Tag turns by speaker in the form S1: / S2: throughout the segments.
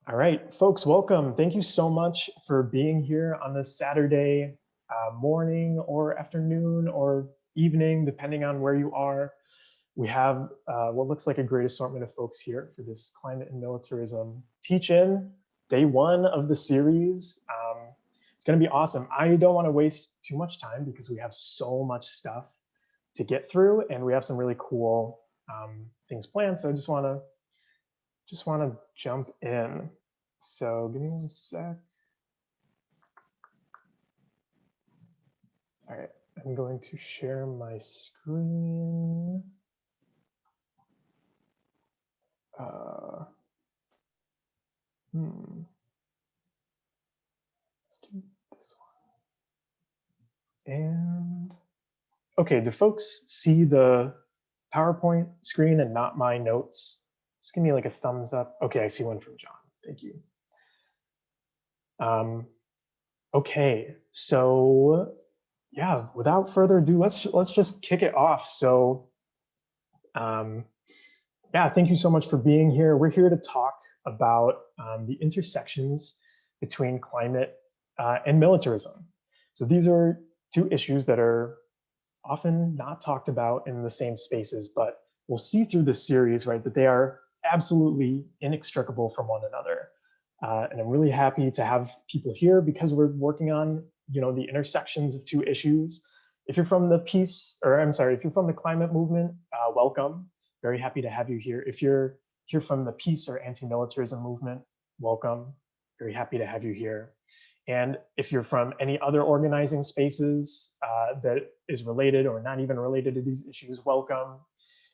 S1: All right, folks, welcome. Thank you so much for being here on this Saturday morning or afternoon or evening, depending on where you are. We have what looks like a great assortment of folks here for this climate and militarism teach-in, day one of the series. It's going to be awesome. I don't want to waste too much time because we have so much stuff to get through, and we have some really cool things planned. So I just want to jump in. So give me one sec. All right, I'm going to share my screen. Let's do this one. And okay, do folks see the PowerPoint screen and not my notes? Just give me like a thumbs up. Okay, I see one from John. Thank you. Okay, so yeah, without further ado, let's just kick it off. So yeah, thank you so much for being here. We're here to talk about the intersections between climate and militarism. So these are two issues that are often not talked about in the same spaces, but we'll see through this series, right, that they are absolutely inextricable from one another. And I'm really happy to have people here because we're working on, the intersections of two issues. If you're from the peace, or I'm sorry, if you're from the climate movement, welcome. Very happy to have you here. If you're here from the peace or anti-militarism movement, welcome. Very happy to have you here. And if you're from any other organizing spaces that is related or not even related to these issues, welcome.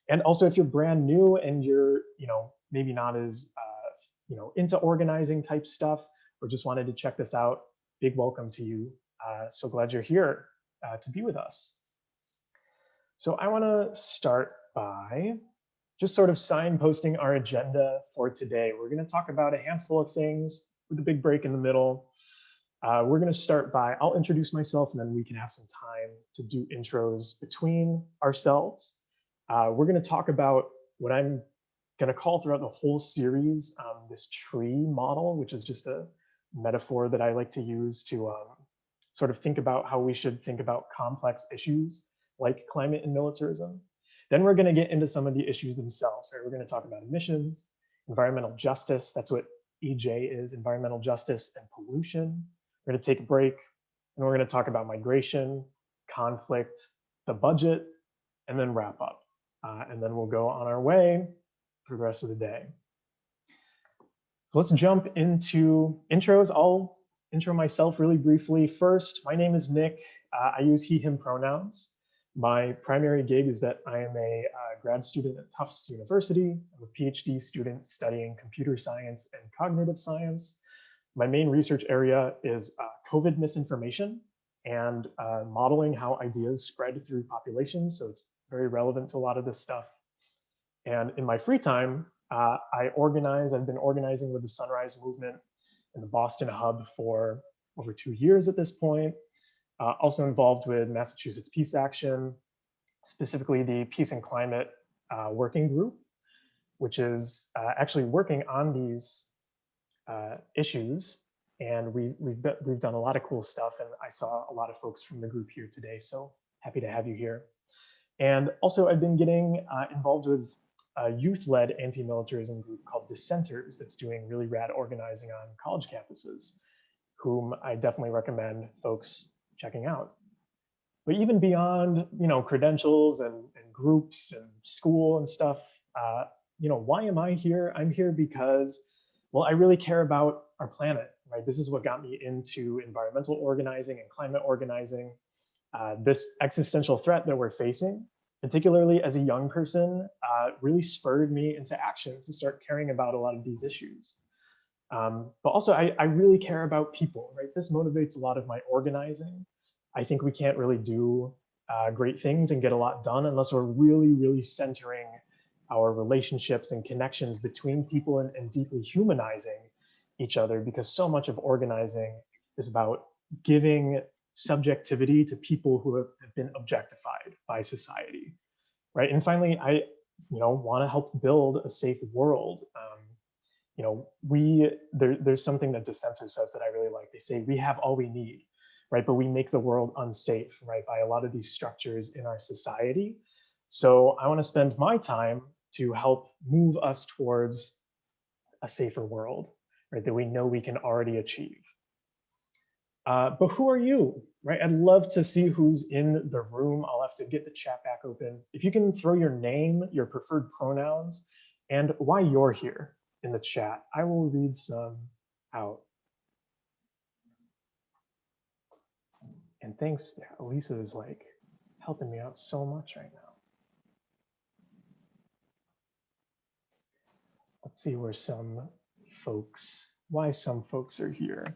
S1: And also, if you're brand new and you're, maybe not as, into organizing type stuff or just wanted to check this out, big welcome to you. So glad you're here to be with us. So I want to start by just sort of signposting our agenda for today. We're going to talk about a handful of things with a big break in the middle. We're going to start by, I'll introduce myself and then we can have some time to do intros between ourselves. We're going to talk about what I'm going to call throughout the whole series this tree model, which is just a metaphor that I like to use to sort of think about how we should think about complex issues like climate and militarism. Then we're going to get into some of the issues themselves. Right? We're going to talk about emissions, environmental justice. That's what EJ is, environmental justice and pollution. We're going to take a break and we're going to talk about migration, conflict, the budget, and then wrap up. And then we'll go on our way for the rest of the day. So let's jump into intros. I'll intro myself really briefly. First, my name is Nick. I use he, him pronouns. My primary gig is that I am a grad student at Tufts University. I'm a PhD student studying computer science and cognitive science. My main research area is COVID misinformation and modeling how ideas spread through populations. So it's very relevant to a lot of this stuff. And in my free time, I've been organizing with the Sunrise Movement in the Boston hub for over 2 years at this point. Also involved with Massachusetts Peace Action, specifically the Peace and Climate Working Group, which is actually working on these issues. And we've done a lot of cool stuff, and I saw a lot of folks from the group here today, so happy to have you here. And also I've been getting involved with a youth-led anti-militarism group called Dissenters that's doing really rad organizing on college campuses, whom I definitely recommend folks checking out. But even beyond, credentials and groups and school and stuff, why am I here? I'm here because, well, I really care about our planet, right? This is what got me into environmental organizing and climate organizing. This existential threat that we're facing, particularly as a young person, really spurred me into action to start caring about a lot of these issues. But also, I really care about people, right? This motivates a lot of my organizing. I think we can't really do great things and get a lot done unless we're really, really centering our relationships and connections between people and deeply humanizing each other, because so much of organizing is about giving subjectivity to people who have been objectified by society, right? And finally, I want to help build a safe world. you know, there's something that Dissenter says that I really like. They say we have all we need, right? But we make the world unsafe, right, by a lot of these structures in our society. So I want to spend my time to help move us towards a safer world, right, that we know we can already achieve. But who are you, right? I'd love to see who's in the room. I'll have to get the chat back open. If you can throw your name, your preferred pronouns, and why you're here in the chat, I will read some out. And thanks, Elisa is like helping me out so much right now. Let's see where why some folks are here.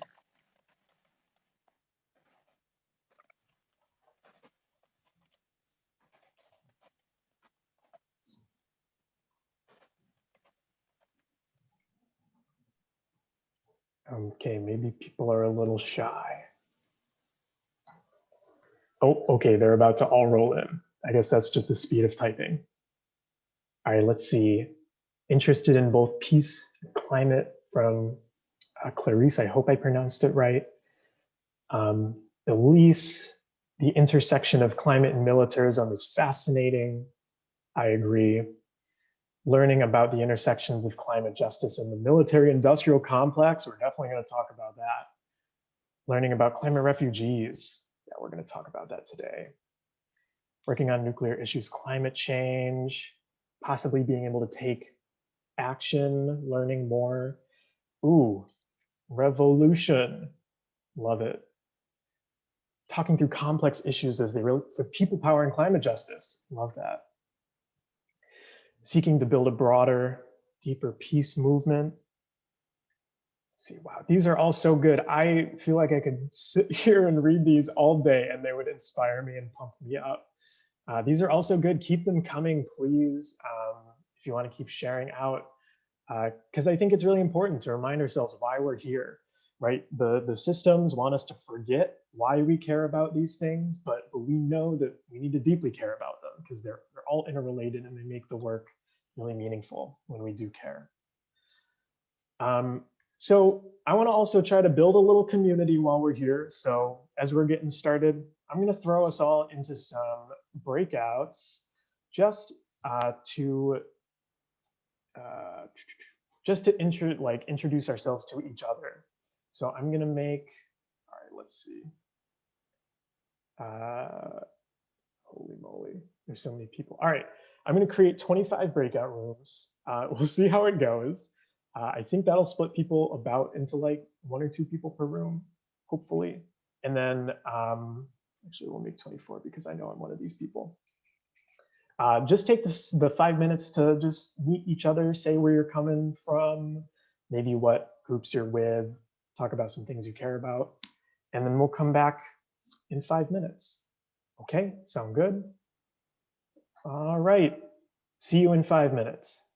S1: Okay, maybe people are a little shy. Oh, okay, they're about to all roll in. I guess that's just the speed of typing. All right, let's see. Interested in both peace and climate from Clarice. I hope I pronounced it right. Elise, the intersection of climate and militarism is fascinating. I agree. Learning about the intersections of climate justice and the military-industrial complex, we're definitely going to talk about that. Learning about climate refugees, yeah, we're going to talk about that today. Working on nuclear issues, climate change, possibly being able to take action, learning more. Ooh, revolution, love it. Talking through complex issues as they relate to people power and climate justice, love that. Seeking to build a broader, deeper peace movement. Let's see, wow, these are all so good. I feel like I could sit here and read these all day and they would inspire me and pump me up. These are also good. Keep them coming, please. If you want to keep sharing out, because I think it's really important to remind ourselves why we're here, right? The systems want us to forget why we care about these things, but we know that we need to deeply care about them because they're all interrelated and they make the work really meaningful when we do care. So I want to also try to build a little community while we're here. So as we're getting started, I'm going to throw us all into some breakouts just to introduce ourselves to each other. So I'm going to make, all right, let's see. Holy moly, there's so many people. All right, I'm going to create 25 breakout rooms. We'll see how it goes. I think that'll split people about into like 1 or 2 people per room, hopefully. And then actually we'll make 24 because I know I'm one of these people. Just take the 5 minutes to just meet each other, say where you're coming from, maybe what groups you're with, talk about some things you care about, and then we'll come back in 5 minutes. Okay, sound good? All right, see you in 5 minutes.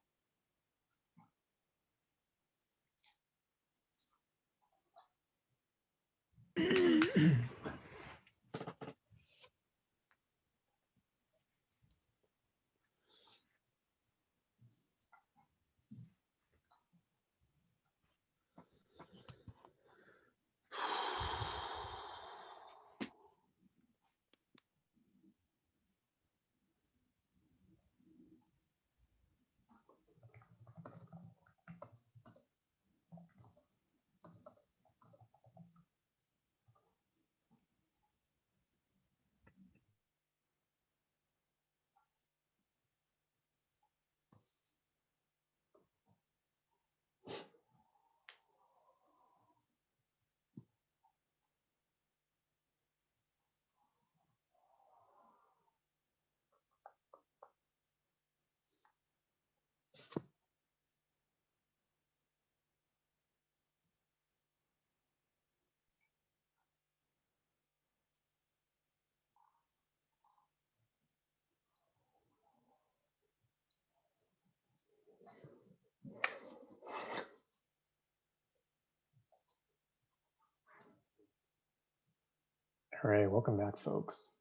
S1: All right, welcome back, folks.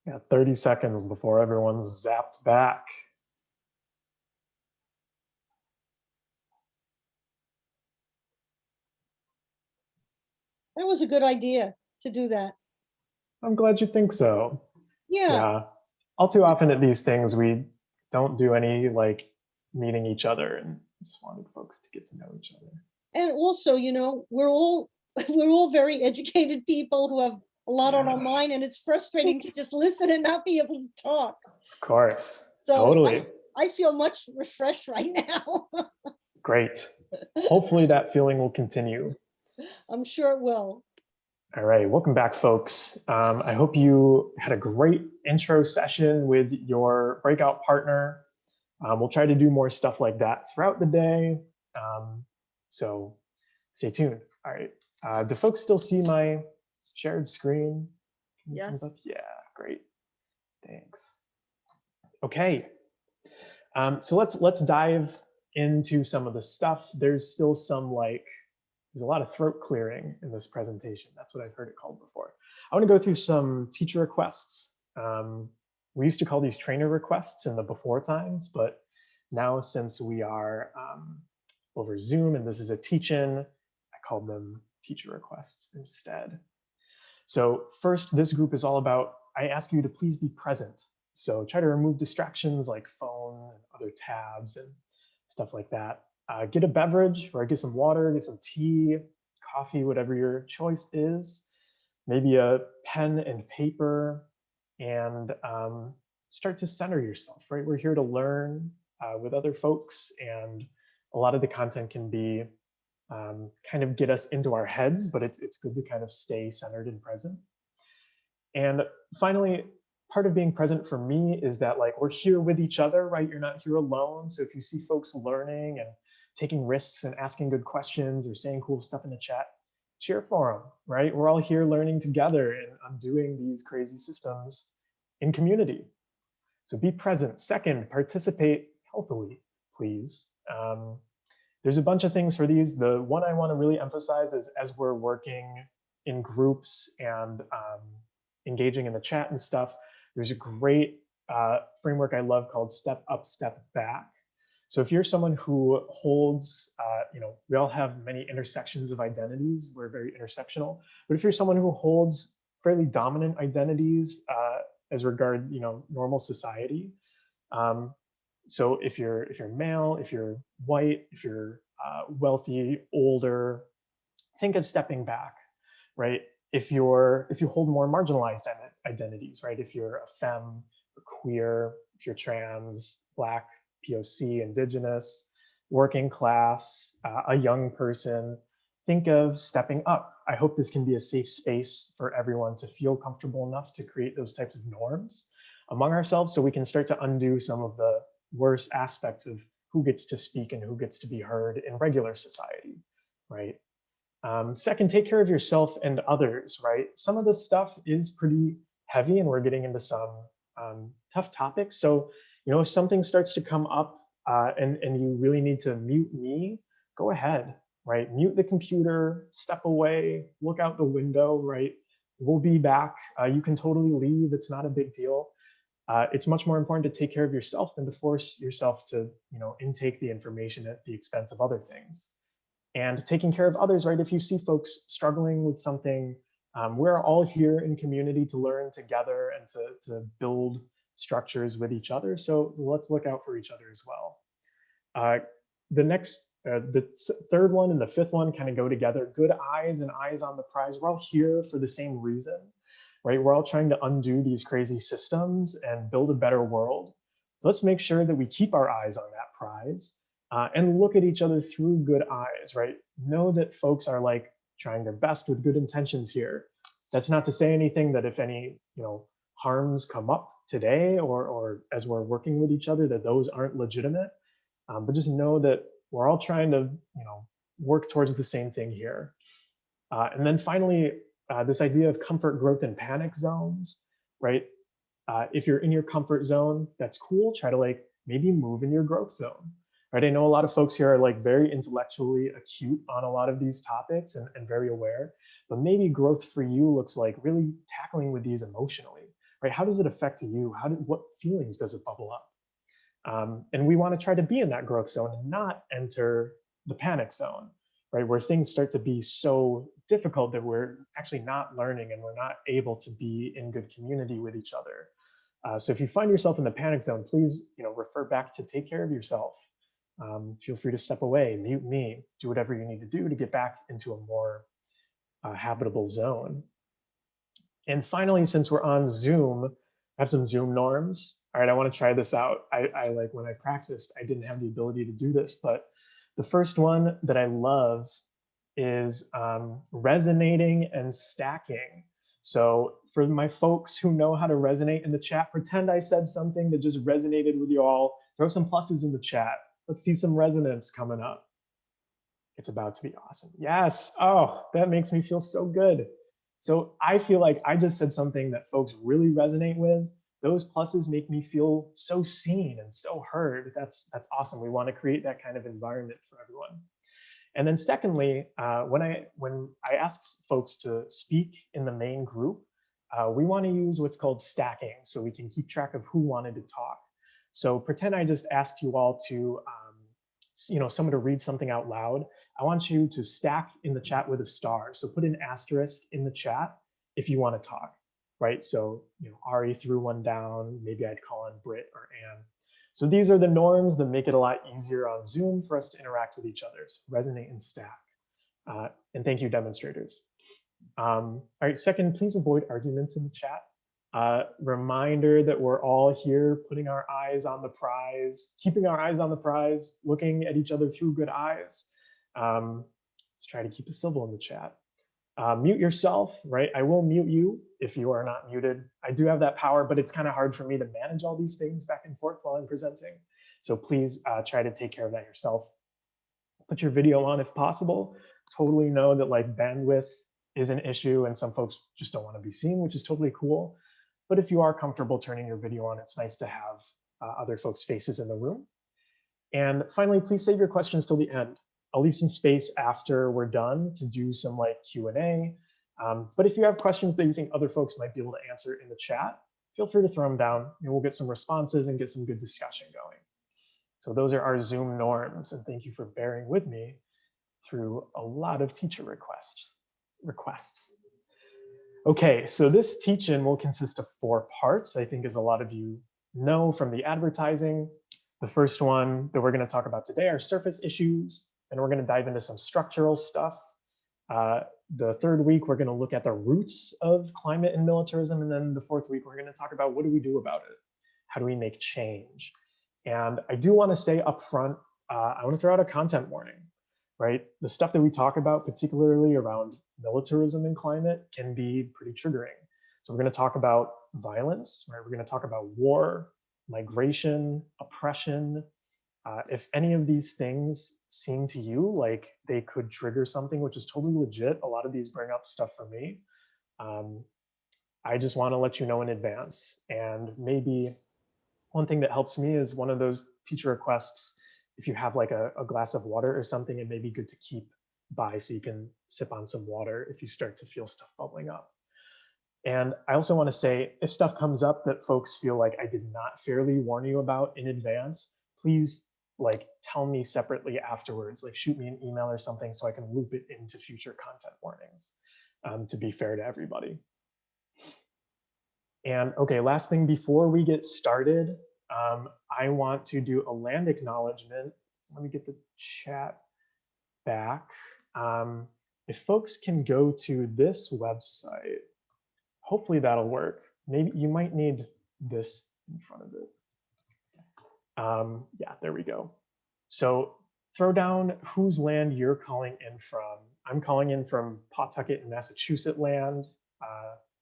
S1: Got 30 seconds before everyone's zapped back.
S2: That was a good idea to do that.
S1: I'm glad you think so.
S2: Yeah.
S1: Yeah. All too often at these things, we don't do any like meeting each other and just wanted folks to get to know each other.
S2: And also, we're all we're all very educated people who have a lot on our
S1: Yeah,
S2: mind, and it's frustrating to just listen and not be able to talk.
S1: of course.
S2: So I
S1: Totally.
S2: I feel much refreshed right now.
S1: Great. Hopefully that feeling will continue.
S2: I'm sure it will.
S1: All right, welcome back, folks. I hope you had a great intro session with your breakout partner. We'll try to do more stuff like that throughout the day. So stay tuned. All right. Do folks still see my shared screen? Can you thumbs up?
S2: Yes.
S1: Yeah, great. Thanks. Okay. So let's dive into some of the stuff. There's still some there's a lot of throat clearing in this presentation. That's what I've heard it called before. I want to go through some teacher requests. We used to call these trainer requests in the before times, but now since we are over Zoom and this is a teach-in, I call them teacher requests instead. So first, this group is all about, I ask you to please be present. So try to remove distractions like phone and other tabs and stuff like that. Get a beverage, or get some water, get some tea, coffee, whatever your choice is. Maybe a pen and paper, and start to center yourself, right? We're here to learn with other folks, and a lot of the content can be kind of get us into our heads, but it's good to kind of stay centered and present. And finally, part of being present for me is that like we're here with each other, right? You're not here alone. So if you see folks learning and taking risks and asking good questions or saying cool stuff in the chat, cheer for them, right? We're all here learning together and undoing these crazy systems in community. So be present. Second, participate healthily, please. There's a bunch of things for these. The one I want to really emphasize is as we're working in groups and engaging in the chat and stuff, there's a great framework I love called Step Up, Step Back. So if you're someone who holds, we all have many intersections of identities. We're very intersectional. But if you're someone who holds fairly dominant identities as regards, normal society, so if you're male, if you're white, if you're wealthy, older, think of stepping back, right? If you hold more marginalized identities, right? If you're a femme, a queer, if you're trans, Black, POC, Indigenous, working class, a young person, think of stepping up. I hope this can be a safe space for everyone to feel comfortable enough to create those types of norms among ourselves so we can start to undo some of the worst aspects of who gets to speak and who gets to be heard in regular society, right? Second, take care of yourself and others, right? Some of this stuff is pretty heavy and we're getting into some tough topics. So, if something starts to come up and you really need to mute me, go ahead, right? Mute the computer, step away, look out the window, right? We'll be back. You can totally leave. It's not a big deal. It's much more important to take care of yourself than to force yourself to, intake the information at the expense of other things. And taking care of others, right? If you see folks struggling with something, we're all here in community to learn together and to build structures with each other. So let's look out for each other as well. The third one and the fifth one kind of go together. Good eyes and eyes on the prize. We're all here for the same reason, right? We're all trying to undo these crazy systems and build a better world. So let's make sure that we keep our eyes on that prize and look at each other through good eyes, right? Know that folks are like trying their best with good intentions here. That's not to say anything that if any, harms come up today or as we're working with each other, that those aren't legitimate. But just know that we're all trying to, work towards the same thing here. And then finally, this idea of comfort, growth, and panic zones, right? If you're in your comfort zone, that's cool. Try to maybe move in your growth zone, right? I know a lot of folks here are very intellectually acute on a lot of these topics and very aware, but maybe growth for you looks like really tackling with these emotionally, right? How does it affect you? What feelings does it bubble up? And we want to try to be in that growth zone and not enter the panic zone, right? Where things start to be so difficult that we're actually not learning and we're not able to be in good community with each other. So if you find yourself in the panic zone, please, refer back to take care of yourself. Feel free to step away, mute me, do whatever you need to do to get back into a more habitable zone. And finally, since we're on Zoom, I have some Zoom norms. All right, I want to try this out. I like when I practiced, I didn't have the ability to do this, but the first one that I love is resonating and stacking. So for my folks who know how to resonate in the chat, pretend I said something that just resonated with you all. Throw some pluses in the chat. Let's see some resonance coming up. It's about to be awesome. Yes. Oh, that makes me feel so good. So I feel like I just said something that folks really resonate with. Those pluses make me feel so seen and so heard. That's awesome. We want to create that kind of environment for everyone. And then secondly, when I ask folks to speak in the main group, we want to use what's called stacking so we can keep track of who wanted to talk. So pretend I just asked you all to, someone to read something out loud. I want you to stack in the chat with a star. So put an asterisk in the chat if you want to talk, right? So, Ari threw one down. Maybe I'd call on Britt or Anne. So these are the norms that make it a lot easier on Zoom for us to interact with each other. So resonate and stack. And thank you, demonstrators. All right, second, please avoid arguments in the chat. Reminder that we're all here putting our eyes on the prize, keeping our eyes on the prize, looking at each other through good eyes. Let's try to keep it civil in the chat. Mute yourself, right? I will mute you if you are not muted. I do have that power, but it's kind of hard for me to manage all these things back and forth while I'm presenting. So please try to take care of that yourself. Put your video on if possible. Totally know that like bandwidth is an issue and some folks just don't want to be seen, which is totally cool. But if you are comfortable turning your video on, it's nice to have other folks' faces in the room. And finally, please save your questions till the end. I'll leave some space after we're done to do some like Q&A. But if you have questions that you think other folks might be able to answer in the chat, feel free to throw them down and we'll get some responses and get some good discussion going. So those are our Zoom norms. And thank you for bearing with me through a lot of teacher requests. Okay, so this teach-in will consist of 4 parts, I think as a lot of you know from the advertising. The first one that we're going to talk about today are surface issues, and we're going to dive into some structural stuff. The third week, we're going to look at the roots of climate and militarism, and then the fourth week, we're going to talk about what do we do about it? How do we make change? And I do want to say up front, I want to throw out a content warning, right? The stuff that we talk about, particularly around militarism and climate, can be pretty triggering. So we're going to talk about violence, right? We're going to talk about war, migration, oppression. If any of these things seem to you like they could trigger something, which is totally legit, a lot of these bring up stuff for me. I just want to let you know in advance. And maybe one thing that helps me is one of those teacher requests. If you have like a glass of water or something, it may be good to keep by so you can sip on some water if you start to feel stuff bubbling up. And I also want to say, if stuff comes up that folks feel like I did not fairly warn you about in advance, please like tell me separately afterwards, like shoot me an email or something so I can loop it into future content warnings to be fair to everybody. And okay, last thing before we get started, I want to do a land acknowledgement. Let me get the chat back. If folks can go to this website, hopefully that'll work. Maybe you might need this in front of it. Yeah, there we go. So throw down whose land you're calling in from. I'm calling in from Pawtucket, Massachusetts land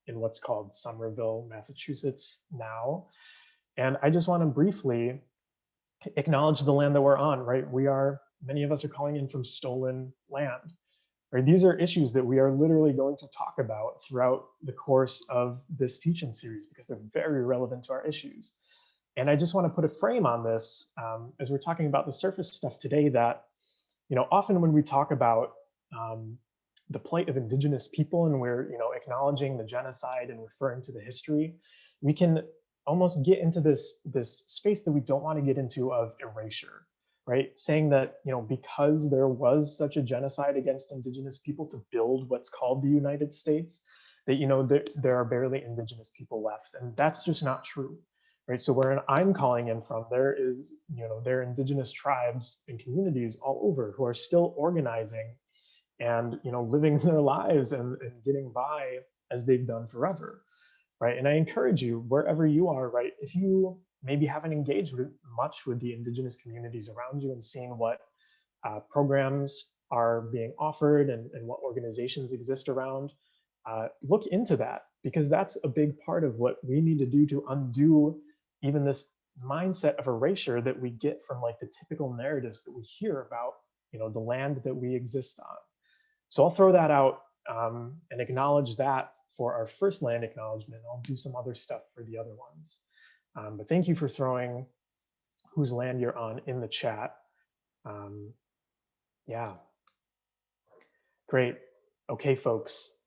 S1: in what's called Somerville, Massachusetts now. And I just want to briefly acknowledge the land that we're on, right? Many of us are calling in from stolen land. Right? These are issues that we are literally going to talk about throughout the course of this teaching series because they're very relevant to our issues. And I just want to put a frame on this as we're talking about the surface stuff today that, often when we talk about the plight of indigenous people and we're, acknowledging the genocide and referring to the history, we can almost get into this space that we don't want to get into of erasure. right? Saying that, because there was such a genocide against indigenous people to build what's called the United States, that, there are barely indigenous people left. And that's just not true, right? So where I'm calling in from, there are indigenous tribes and communities all over who are still organizing and, living their lives and getting by as they've done forever, right? And I encourage you, wherever you are, right, if you maybe haven't engaged much with the indigenous communities around you and seeing what programs are being offered and what organizations exist around, look into that, because that's a big part of what we need to do to undo even this mindset of erasure that we get from like the typical narratives that we hear about, the land that we exist on. So I'll throw that out and acknowledge that for our first land acknowledgement. I'll do some other stuff for the other ones. But thank you for throwing whose land you're on in the chat. Yeah, great. Okay, folks,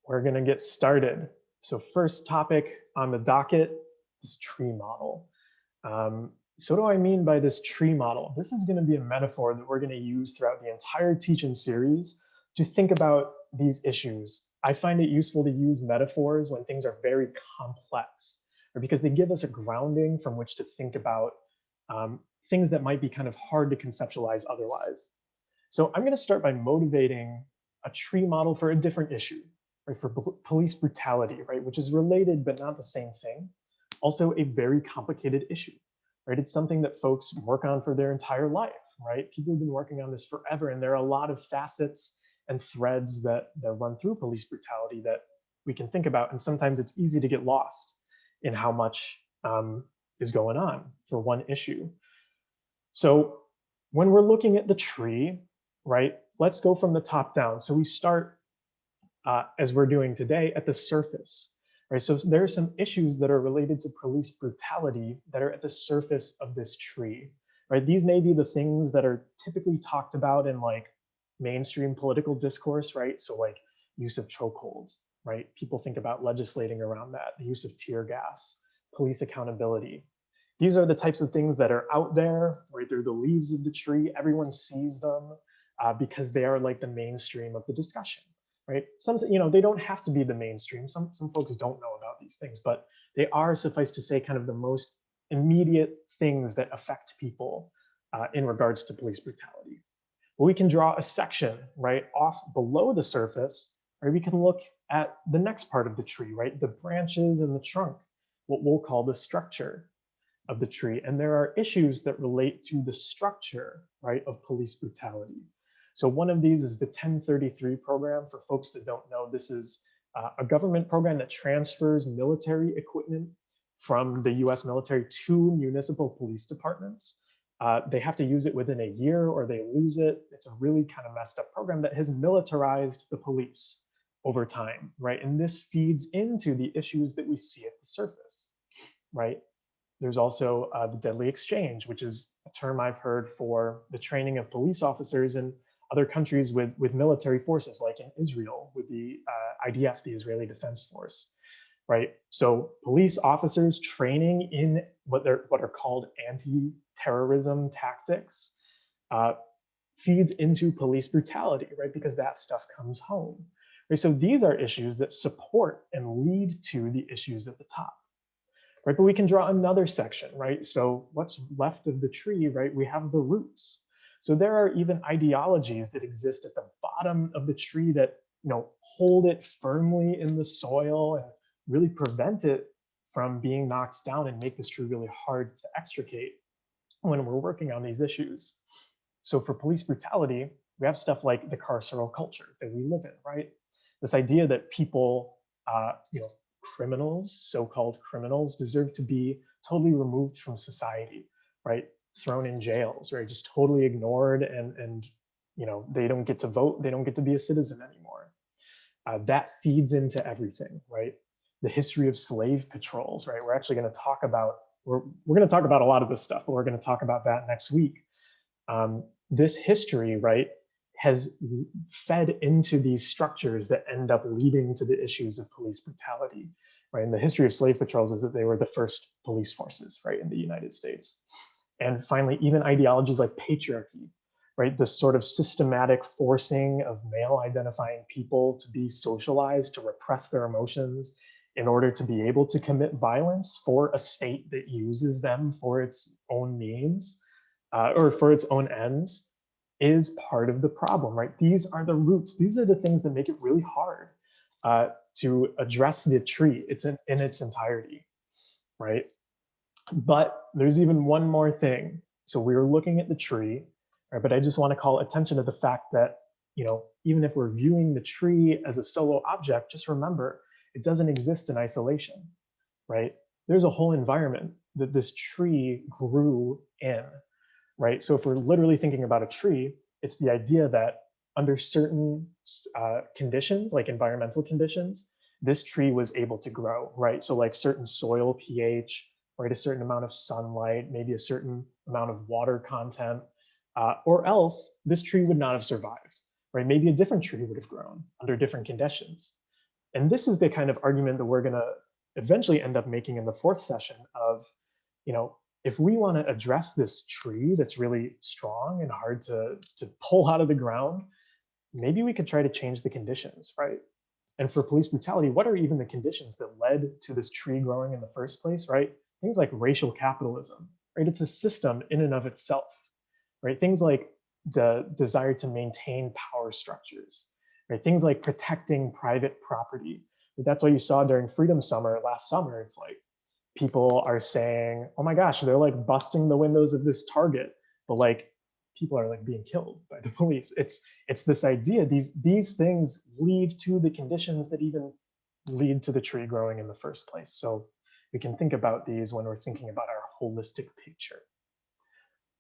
S1: we're gonna get started. So first topic on the docket, this tree model. So what do I mean by this tree model? This is gonna be a metaphor that we're gonna use throughout the entire teaching series to think about these issues. I find it useful to use metaphors when things are very complex, or because they give us a grounding from which to think about things that might be kind of hard to conceptualize otherwise. So I'm gonna start by motivating a tree model for a different issue, right? For police brutality, right? Which is related, but not the same thing. Also a very complicated issue, right? It's something that folks work on for their entire life, right? People have been working on this forever, and there are a lot of facets and threads that run through police brutality that we can think about. And sometimes it's easy to get lost in how much is going on for one issue. So when we're looking at the tree, right, let's go from the top down. So we start, as we're doing today, at the surface. Right, so there are some issues that are related to police brutality that are at the surface of this tree. Right, these may be the things that are typically talked about in like mainstream political discourse, right? So like use of chokeholds, right? People think about legislating around that, the use of tear gas, police accountability. These are the types of things that are out there, right? They're the leaves of the tree. Everyone sees them because they are like the mainstream of the discussion, right? Some, they don't have to be the mainstream. Some folks don't know about these things, but they are, suffice to say, kind of the most immediate things that affect people in regards to police brutality. But we can draw a section, right, off below the surface, or we can look at the next part of the tree, right, the branches and the trunk, what we'll call the structure of the tree. And there are issues that relate to the structure, right, of police brutality. So one of these is the 1033 program. For folks that don't know, this is a government program that transfers military equipment from the US military to municipal police departments. They have to use it within a year or they lose it. It's a really kind of messed up program that has militarized the police over time, right? And this feeds into the issues that we see at the surface, right? There's also the deadly exchange, which is a term I've heard for the training of police officers in other countries with military forces, like in Israel with the IDF, the Israeli Defense Force, right? So police officers training in what are called anti-terrorism tactics feeds into police brutality, right? Because that stuff comes home. Right? So these are issues that support and lead to the issues at the top. Right, but we can draw another section, right? So what's left of the tree, right? We have the roots. So there are even ideologies that exist at the bottom of the tree that, hold it firmly in the soil and really prevent it from being knocked down and make this tree really hard to extricate when we're working on these issues. So for police brutality, we have stuff like the carceral culture that we live in, right? This idea that people, criminals, so-called criminals, deserve to be totally removed from society, right? Thrown in jails, right? Just totally ignored and they don't get to vote, they don't get to be a citizen anymore. That feeds into everything, right? The history of slave patrols, right? We're actually going to talk about, we're going to talk about a lot of this stuff, but we're going to talk about that next week. This history, right, has fed into these structures that end up leading to the issues of police brutality, right? And the history of slave patrols is that they were the first police forces, right, in the United States. And finally, even ideologies like patriarchy, right? This sort of systematic forcing of male identifying people to be socialized, to repress their emotions in order to be able to commit violence for a state that uses them for its own means, or for its own ends, is part of the problem, right? These are the roots. These are the things that make it really hard to address the tree in its entirety, right? But there's even one more thing. So we were looking at the tree, right, but I just want to call attention to the fact that, even if we're viewing the tree as a solo object, just remember it doesn't exist in isolation, right? There's a whole environment that this tree grew in, right? So if we're literally thinking about a tree, it's the idea that under certain conditions, like environmental conditions, this tree was able to grow, right? So like certain soil pH, right? A certain amount of sunlight, maybe a certain amount of water content, or else this tree would not have survived, right? Maybe a different tree would have grown under different conditions. And this is the kind of argument that we're going to eventually end up making in the fourth session of, if we want to address this tree that's really strong and hard to pull out of the ground, maybe we could try to change the conditions, right? And for police brutality, what are even the conditions that led to this tree growing in the first place, right? Things like racial capitalism, right? It's a system in and of itself, right? Things like the desire to maintain power structures, right? Things like protecting private property. That's why you saw during Freedom Summer last summer, it's like people are saying, oh my gosh, they're like busting the windows of this Target, but like people are like being killed by the police. It's this idea, these things lead to the conditions that even lead to the tree growing in the first place. So we can think about these when we're thinking about our holistic picture.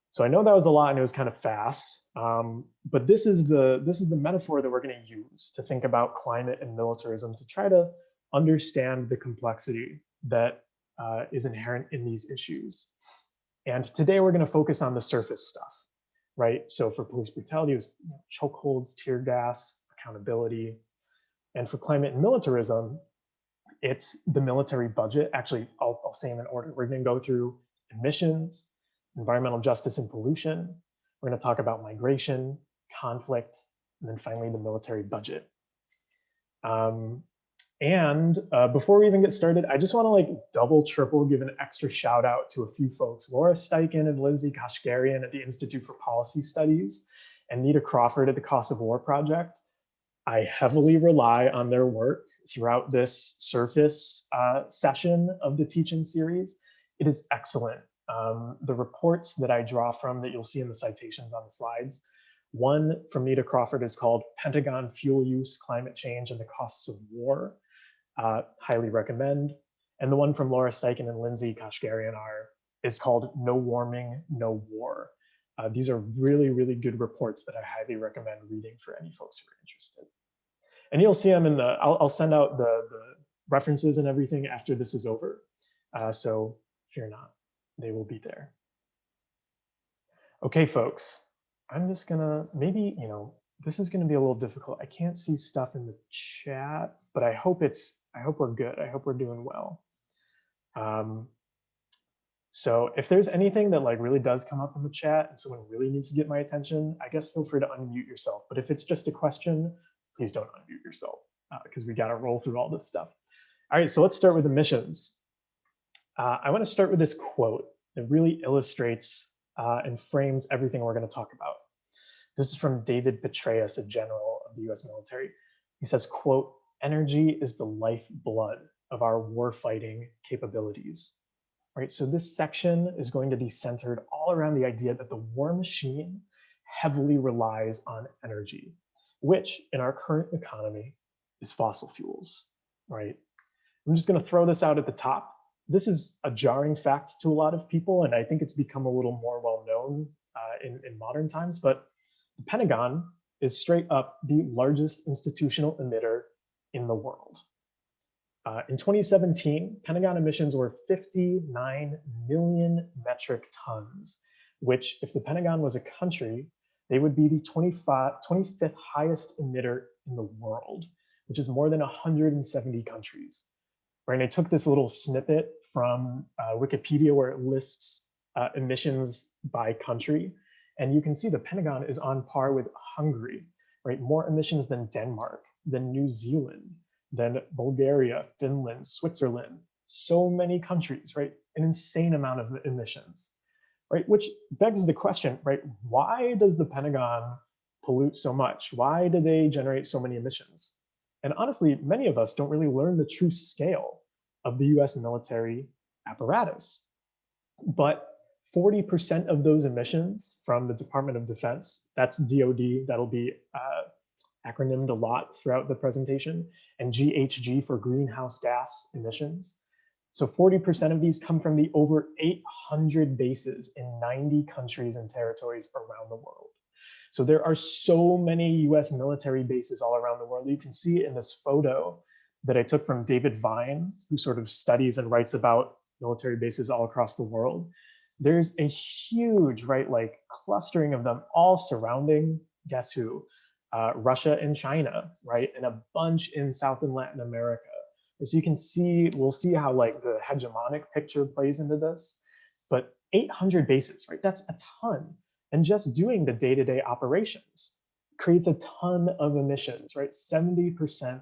S1: So I know that was a lot and it was kind of fast, but this is the metaphor that we're going to use to think about climate and militarism, to try to understand the complexity that is inherent in these issues. And today we're going to focus on the surface stuff, right? So for police brutality, it was chokeholds, tear gas, accountability. And for climate and militarism, it's the military budget. Actually, I'll say them in order. We're going to go through emissions, environmental justice and pollution. We're going to talk about migration, conflict, and then finally the military budget. And before we even get started, I just want to like double, triple give an extra shout out to a few folks, Laura Steichen and Lindsay Kashgarian at the Institute for Policy Studies and Nita Crawford at the Cost of War Project. I heavily rely on their work throughout this surface session of the teaching series. It is excellent. The reports that I draw from that you'll see in the citations on the slides, one from Nita Crawford is called Pentagon Fuel Use, Climate Change, and the Costs of War. Highly recommend. And the one from Laura Steichen and Lindsay Kashgarian is called No Warming, No War. These are really, really good reports that I highly recommend reading for any folks who are interested. And you'll see them in the, I'll send out the references and everything after this is over. So fear not, they will be there. Okay, folks, I'm just gonna, maybe, this is gonna be a little difficult. I can't see stuff in the chat, but I hope we're good. I hope we're doing well. So if there's anything that like really does come up in the chat and someone really needs to get my attention, I guess feel free to unmute yourself. But if it's just a question, please don't unmute yourself because we got to roll through all this stuff. All right, so let's start with emissions. I want to start with this quote that really illustrates and frames everything we're going to talk about. This is from David Petraeus, a general of the US military. He says, quote, "Energy is the lifeblood of our warfighting capabilities." Right, so this section is going to be centered all around the idea that the war machine heavily relies on energy, which in our current economy is fossil fuels, right? I'm just going to throw this out at the top. This is a jarring fact to a lot of people, and I think it's become a little more well-known in modern times, but the Pentagon is straight up the largest institutional emitter in the world. In 2017, Pentagon emissions were 59 million metric tons, which if the Pentagon was a country, they would be the 25th highest emitter in the world, which is more than 170 countries. Right, and I took this little snippet from Wikipedia where it lists emissions by country. And you can see the Pentagon is on par with Hungary, right? More emissions than Denmark, than New Zealand, than Bulgaria, Finland, Switzerland, so many countries, right? An insane amount of emissions, right? Which begs the question, right? Why does the Pentagon pollute so much? Why do they generate so many emissions? And honestly, many of us don't really learn the true scale of the US military apparatus. But 40% of those emissions from the Department of Defense, that's DoD, that'll be acronymed a lot throughout the presentation, and GHG for greenhouse gas emissions. So 40% of these come from the over 800 bases in 90 countries and territories around the world. So there are so many US military bases all around the world. You can see it in this photo that I took from David Vine, who sort of studies and writes about military bases all across the world. There's a huge, right, like clustering of them all surrounding, guess who? Russia and China, right? And a bunch in South and Latin America. So you can see, we'll see how like the hegemonic picture plays into this, but 800 bases, right? That's a ton. And just doing the day-to-day operations creates a ton of emissions, right? 70%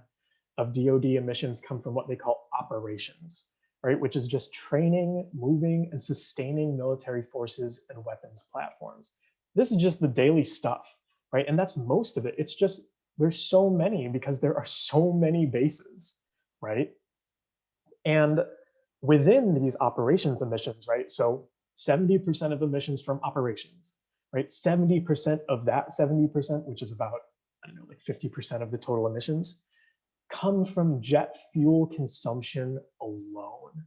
S1: of DoD emissions come from what they call operations, right? Which is just training, moving, and sustaining military forces and weapons platforms. This is just the daily stuff, right? And that's most of it. It's just, there's so many because there are so many bases, right? And within these operations emissions, right? So 70% of emissions from operations, right? 70% of that 70%, which is about, I don't know, like 50% of the total emissions, come from jet fuel consumption alone.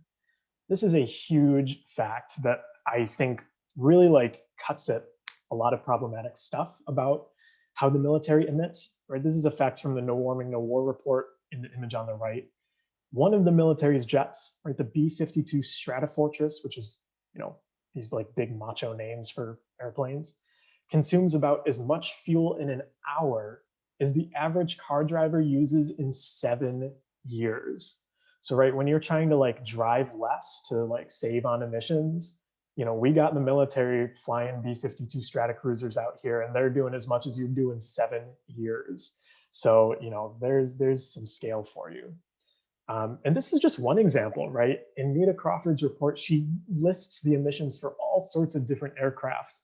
S1: This is a huge fact that I think really like cuts at a lot of problematic stuff about how the military emits, right? This is a fact from the No Warming, No War report in the image on the right. One of the military's jets, right, the B-52 Stratofortress, which is, you know, these like big macho names for airplanes, consumes about as much fuel in an hour as the average car driver uses in 7 years. So, right, when you're trying to like drive less to like save on emissions, you know, we got the military flying B-52 Stratocruisers out here, and they're doing as much as you do in 7 years. So, you know, there's some scale for you. And this is just one example, right? In Nita Crawford's report, she lists the emissions for all sorts of different aircraft.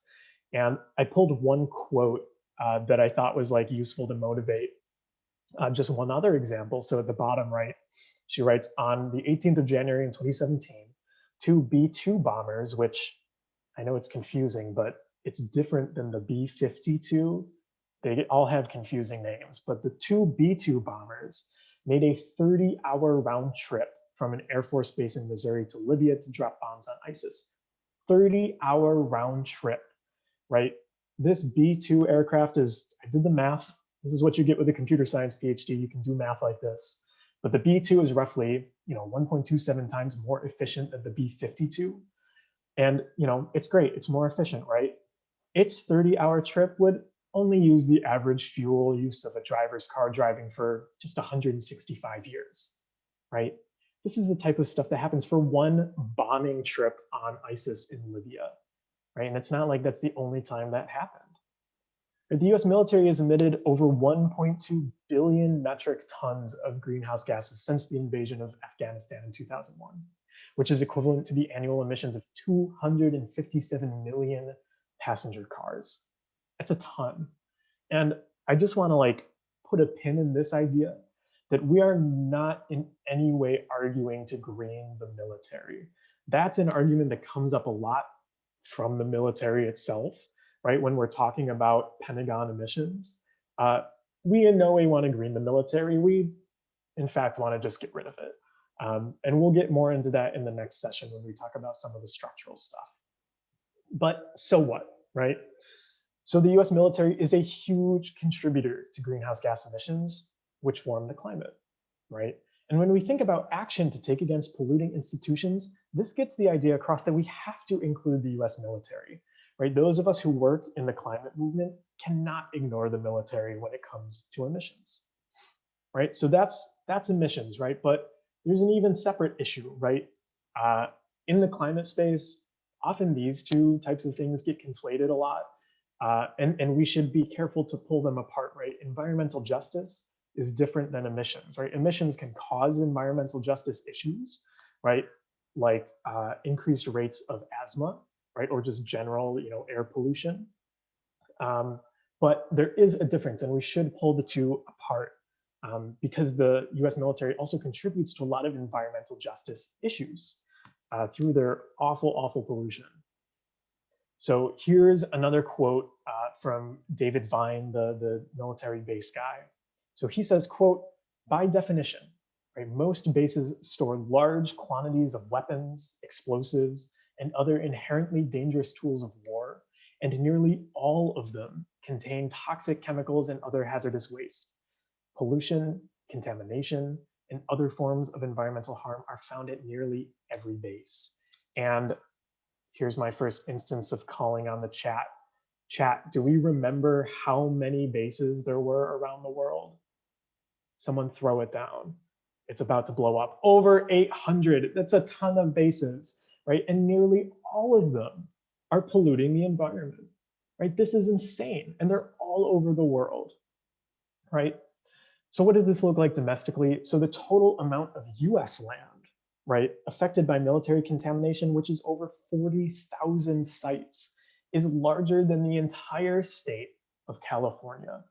S1: And I pulled one quote that I thought was like useful to motivate. Just one other example. So at the bottom right, she writes, on the 18th of January in 2017, two B-2 bombers, which I know it's confusing, but it's different than the B-52. They all have confusing names, but the two B-2 bombers made a 30-hour round trip from an Air Force base in Missouri to Libya to drop bombs on ISIS. 30-hour round trip, right? This B-2 aircraft is, I did the math. This is what you get with a computer science PhD. You can do math like this. But the B-2 is roughly, 1.27 times more efficient than the B-52. And, it's great. It's more efficient, right? Its 30-hour trip would only use the average fuel use of a driver's car driving for just 165 years, right? This is the type of stuff that happens for one bombing trip on ISIS in Libya, right? And it's not like that's the only time that happened. The US military has emitted over 1.2 billion metric tons of greenhouse gases since the invasion of Afghanistan in 2001, which is equivalent to the annual emissions of 257 million passenger cars. That's a ton. And I just want to put a pin in this idea that we are not in any way arguing to green the military. That's an argument that comes up a lot from the military itself, right? When we're talking about Pentagon emissions, we in no way want to green the military. We, in fact, want to just get rid of it. And we'll get more into that in the next session when we talk about some of the structural stuff. But so what, right? So the US military is a huge contributor to greenhouse gas emissions, which warm the climate, right? And when we think about action to take against polluting institutions, this gets the idea across that we have to include the US military, right? Those of us who work in the climate movement cannot ignore the military when it comes to emissions, right? So that's emissions, right? But there's an even separate issue, right? In the climate space, often these two types of things get conflated a lot. And we should be careful to pull them apart, right? Environmental justice is different than emissions, right? Emissions can cause environmental justice issues, right? Like increased rates of asthma, right? Or just general, air pollution. But there is a difference, and we should pull the two apart because the US military also contributes to a lot of environmental justice issues through their awful, awful pollution. So here's another quote from David Vine, the military base guy. So he says, quote, by definition, right, most bases store large quantities of weapons, explosives, and other inherently dangerous tools of war, and nearly all of them contain toxic chemicals and other hazardous waste. Pollution, contamination, and other forms of environmental harm are found at nearly every base. And here's my first instance of calling on the chat. Chat, do we remember how many bases there were around the world? Someone throw it down. It's about to blow up. Over 800, that's a ton of bases, right? And nearly all of them are polluting the environment, right? This is insane, and they're all over the world, right? So what does this look like domestically? So the total amount of US land, right, affected by military contamination, which is over 40,000 sites, is larger than the entire state of California.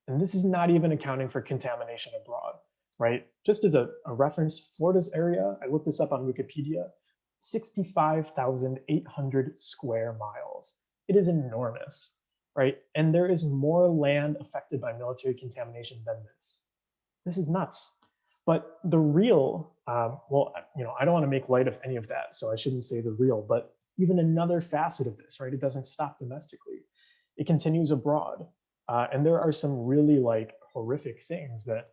S1: And this is not even accounting for contamination abroad, right? Just as a reference, Florida's area, I looked this up on Wikipedia, 65,800 square miles. It is enormous, right? And there is more land affected by military contamination than this. This is nuts. But the real, well, I don't want to make light of any of that, so I shouldn't say the real, but even another facet of this, right? It doesn't stop domestically. It continues abroad. And there are some really horrific things that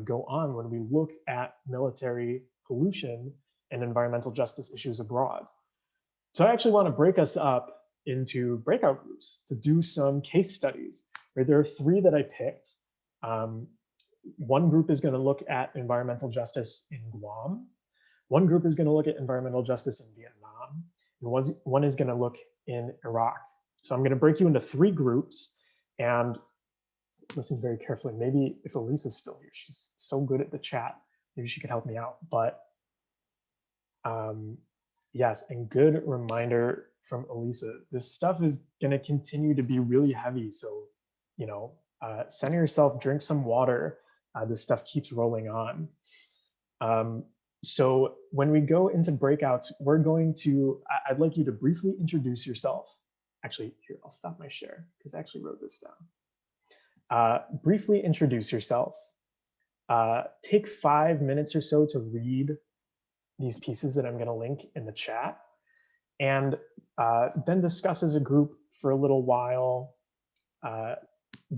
S1: go on when we look at military pollution and environmental justice issues abroad. So I actually want to break us up into breakout groups to do some case studies. Right? There are three that I picked. One group is going to look at environmental justice in Guam. One group is going to look at environmental justice in Vietnam. And one is going to look in Iraq. So I'm going to break you into three groups and listen very carefully. Maybe if Elisa's still here, she's so good at the chat, maybe she could help me out. But yes, and good reminder from Elisa, this stuff is going to continue to be really heavy. So, center yourself, drink some water. This stuff keeps rolling on. So when we go into breakouts, I'd like you to briefly introduce yourself. Actually, here, I'll stop my share because I actually wrote this down. Briefly introduce yourself. Take 5 minutes or so to read these pieces that I'm going to link in the chat, and then discuss as a group for a little while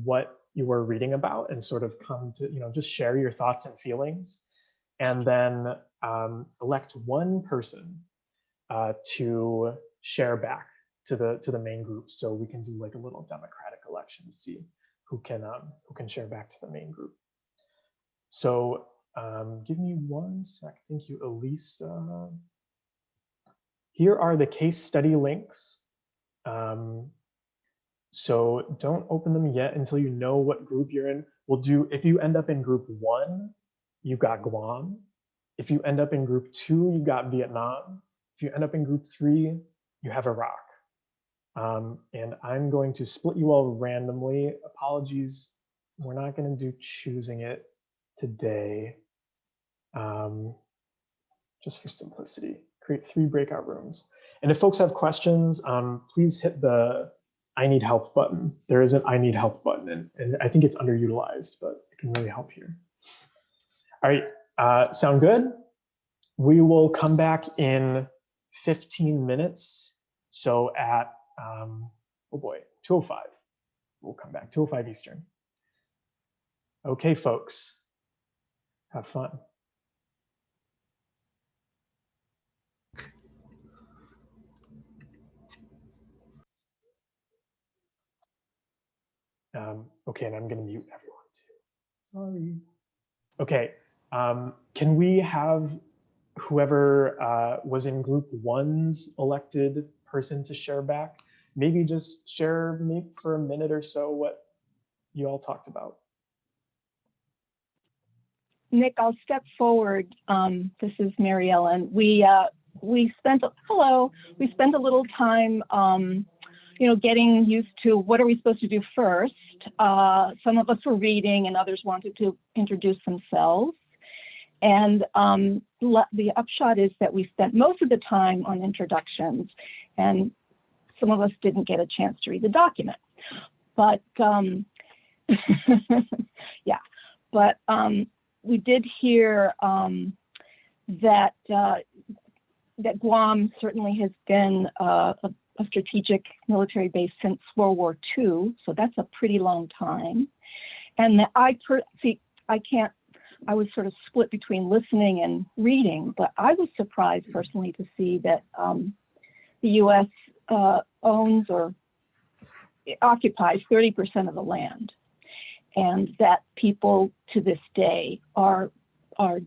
S1: what you were reading about and sort of come to, just share your thoughts and feelings, and then elect one person to share back to the main group, so we can do like a little democratic election to see who can share back to the main group. So give me 1 sec. Thank you, Elisa. Here are the case study links. So don't open them yet until you know what group you're in. If you end up in group 1, you've got Guam. If you end up in group 2, you've got Vietnam. If you end up in group 3, you have Iraq. And I'm going to split you all randomly. Apologies, we're not going to do choosing it today. Just for simplicity, create 3 breakout rooms. And if folks have questions, please hit the I need help button. There is an I need help button, and I think it's underutilized, but it can really help here. All right, sound good? We will come back in 15 minutes. So at, oh boy, 2:05. We'll come back, 2:05 Eastern. Okay, folks, have fun. Okay, and I'm going to mute everyone too. Sorry. Okay, can we have whoever was in group 1's elected person to share back. Maybe just share me for a minute or so what you all talked about.
S3: Nick, I'll step forward. This is Mary Ellen. We spent a little time, getting used to what are we supposed to do first. Some of us were reading and others wanted to introduce themselves. And the upshot is that we spent most of the time on introductions, and some of us didn't get a chance to read the document. But yeah, but we did hear that Guam certainly has been a strategic military base since World War II, so that's a pretty long time. And I was sort of split between listening and reading, but I was surprised personally to see that the U.S. owns or occupies 30% of the land, and that people to this day are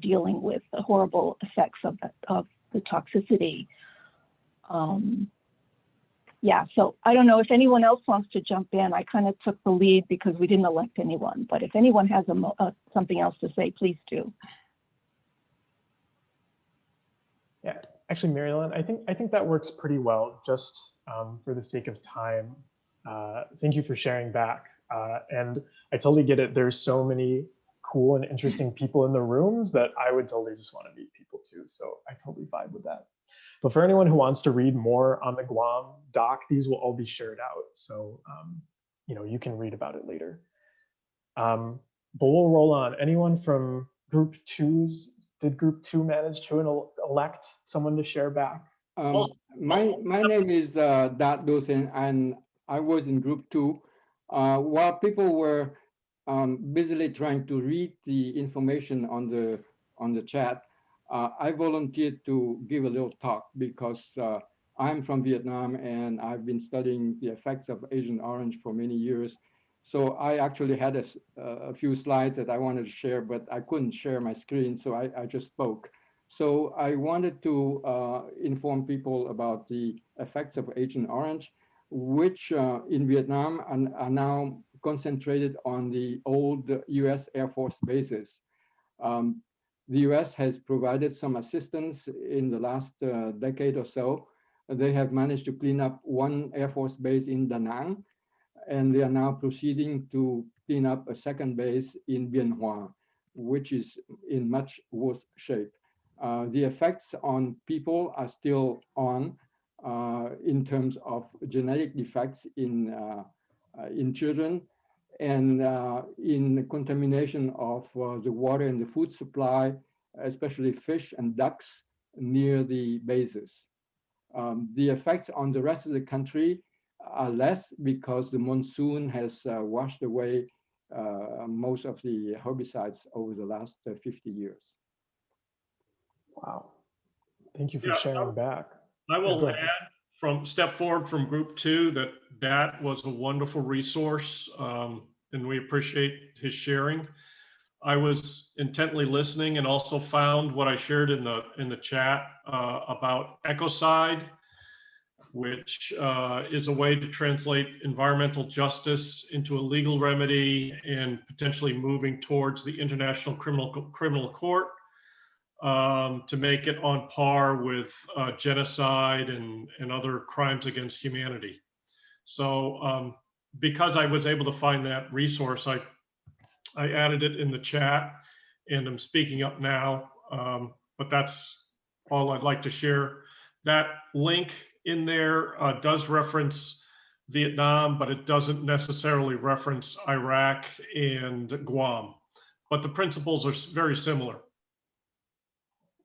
S3: dealing with the horrible effects of the toxicity. Yeah, so I don't know if anyone else wants to jump in. I kind of took the lead because we didn't elect anyone, but if anyone has something else to say, please do.
S1: Yeah, actually, Mary Ellen, I think that works pretty well. Just for the sake of time, thank you for sharing back. And I totally get it. There's so many cool and interesting people in the rooms that I would totally just want to meet people too. So I totally vibe with that. But for anyone who wants to read more on the Guam doc, these will all be shared out. So, you can read about it later. But we'll roll on. Anyone from group twos? Did group two manage to elect someone to share back?
S4: My name is Dat Dosen, and I was in group two. While people were busily trying to read the information on the chat, I volunteered to give a little talk because I'm from Vietnam and I've been studying the effects of Agent Orange for many years. So I actually had a few slides that I wanted to share, but I couldn't share my screen, so I just spoke. So I wanted to inform people about the effects of Agent Orange, which in Vietnam are now concentrated on the old US Air Force bases. The US has provided some assistance in the last decade or so. They have managed to clean up one Air Force base in Da Nang, and they are now proceeding to clean up a second base in Bien Hoa, which is in much worse shape. The effects on people are still on in terms of genetic defects in children, and in the contamination of the water and the food supply, especially fish and ducks near the bases. The effects on the rest of the country are less because the monsoon has washed away most of the herbicides over the last 50 years.
S1: Wow. Thank you for sharing back.
S5: I will add step forward from group two that was a wonderful resource, and we appreciate his sharing. I was intently listening and also found what I shared in the chat about ecocide, which is a way to translate environmental justice into a legal remedy and potentially moving towards the International Criminal Court to make it on par with genocide and other crimes against humanity. So because I was able to find that resource, I added it in the chat and I'm speaking up now, but that's all I'd like to share. That link in there does reference Vietnam, but it doesn't necessarily reference Iraq and Guam, but the principles are very similar.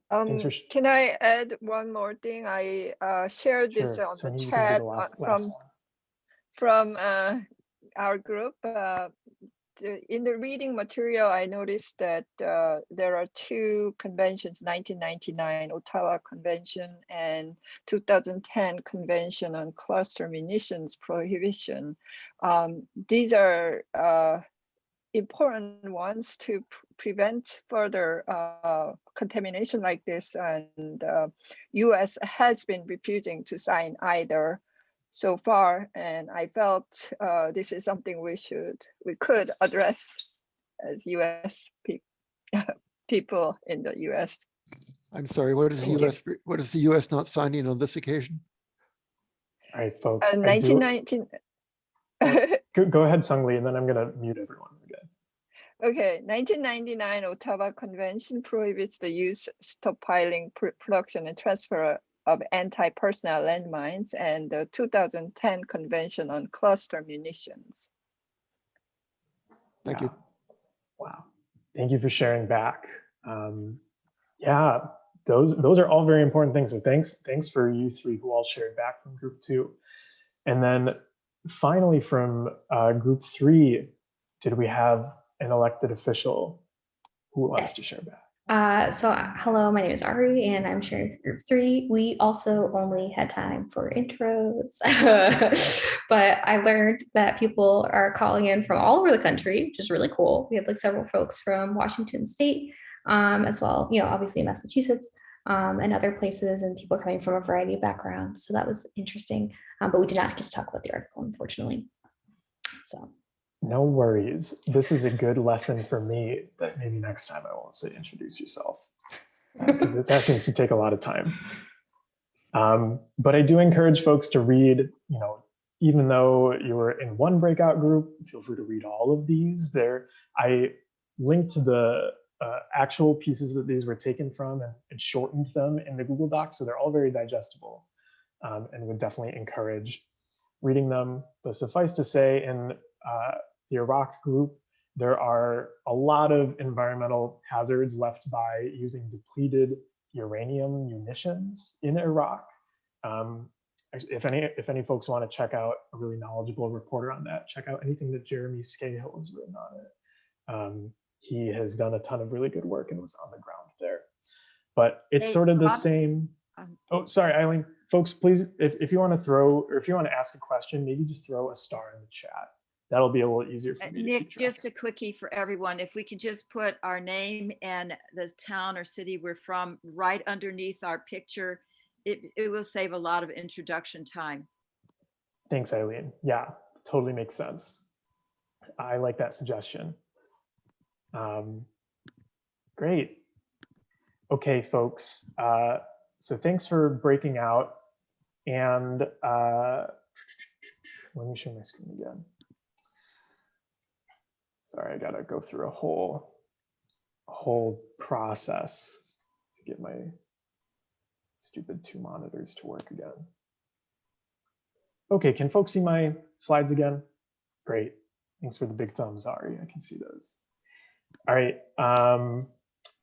S6: Can I add one more thing? I shared this on the chat from our group. In the reading material, I noticed that there are two conventions, 1999 Ottawa Convention and 2010 Convention on Cluster Munitions Prohibition. These are important ones to prevent further contamination like this. And US has been refusing to sign either so far. And I felt this is something we could address as US people in the US.
S7: I'm sorry, what is the US not signing on this occasion?
S1: All right, folks.
S6: 1919.
S1: Go ahead, Sung-Lee, and then I'm going to mute everyone again.
S6: Okay, 1999 Ottawa Convention prohibits the use, stockpiling, production, and transfer of anti-personnel landmines, and the 2010 Convention on Cluster Munitions.
S7: Thank you.
S1: Wow. Thank you for sharing back. Yeah, those are all very important things. So thanks for you three who all shared back from group 2. And then finally from group 3, did we have an elected official who wants to share back?
S8: So hello, my name is Ari and I'm sharing with group 3. We also only had time for intros, but I learned that people are calling in from all over the country, which is really cool. We had like several folks from Washington State as well, you know, obviously Massachusetts and other places, and people coming from a variety of backgrounds. So that was interesting, but we did not get to talk about the article, unfortunately. So.
S1: No worries. This is a good lesson for me that maybe next time I won't say introduce yourself, because that seems to take a lot of time. But I do encourage folks to read, you know, even though you're in one breakout group, feel free to read all of these. I linked the actual pieces that these were taken from and shortened them in the Google Docs, so they're all very digestible, and would definitely encourage reading them. But suffice to say, in the Iraq group, there are a lot of environmental hazards left by using depleted uranium munitions in Iraq. If any folks want to check out a really knowledgeable reporter on that, check out anything that Jeremy Scahill has written on it. He has done a ton of really good work and was on the ground there. But it's sort of the same. Oh, sorry, Eileen. Folks, please, if you want to throw, or if you want to ask a question, maybe just throw a star in the chat. That'll be a little easier for me.
S9: Nick, just a quickie for everyone. If we could just put our name and the town or city we're from right underneath our picture, it will save a lot of introduction time.
S1: Thanks, Eileen. Yeah, totally makes sense. I like that suggestion. Great. Okay, folks. So thanks for breaking out. And let me share my screen again. Sorry, I gotta go through a whole process to get my stupid 2 monitors to work again. Okay, can folks see my slides again? Great. Thanks for the big thumbs, Ari. I can see those. All right.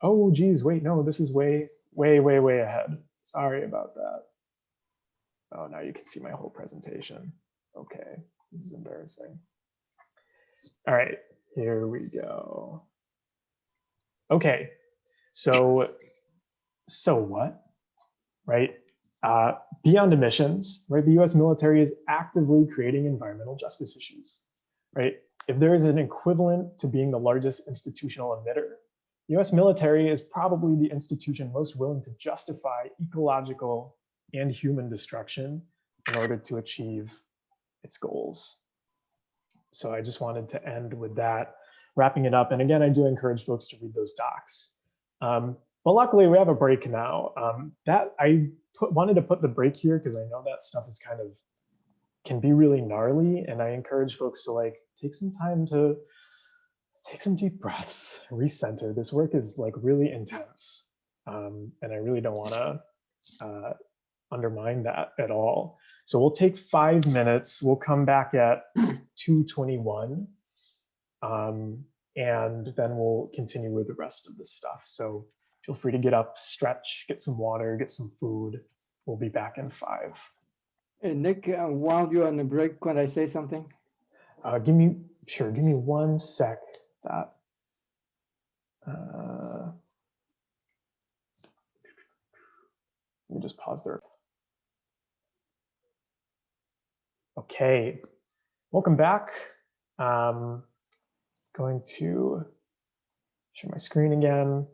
S1: Oh, geez, wait, no, this is way ahead. Sorry about that. Oh, now you can see my whole presentation. Okay, this is embarrassing. All right, here we go. Okay, so what, right? Beyond emissions, right? The US military is actively creating environmental justice issues, right? If there is an equivalent to being the largest institutional emitter, the US military is probably the institution most willing to justify ecological and human destruction in order to achieve its goals. So I just wanted to end with that, wrapping it up. And again, I do encourage folks to read those docs. But luckily we have a break now. Wanted to put the break here because I know that stuff is can be really gnarly. And I encourage folks to like take some time to take some deep breaths, recenter. This work is like really intense. And I really don't want to undermine that at all. So we'll take 5 minutes. We'll come back at 2:21. And then we'll continue with the rest of the stuff. So feel free to get up, stretch, get some water, get some food. We'll be back in 5.
S4: Hey, Nick, while you're on the break, can I say something?
S1: Give me 1 sec. Let me just pause there. Okay, welcome back. Going to share my screen again.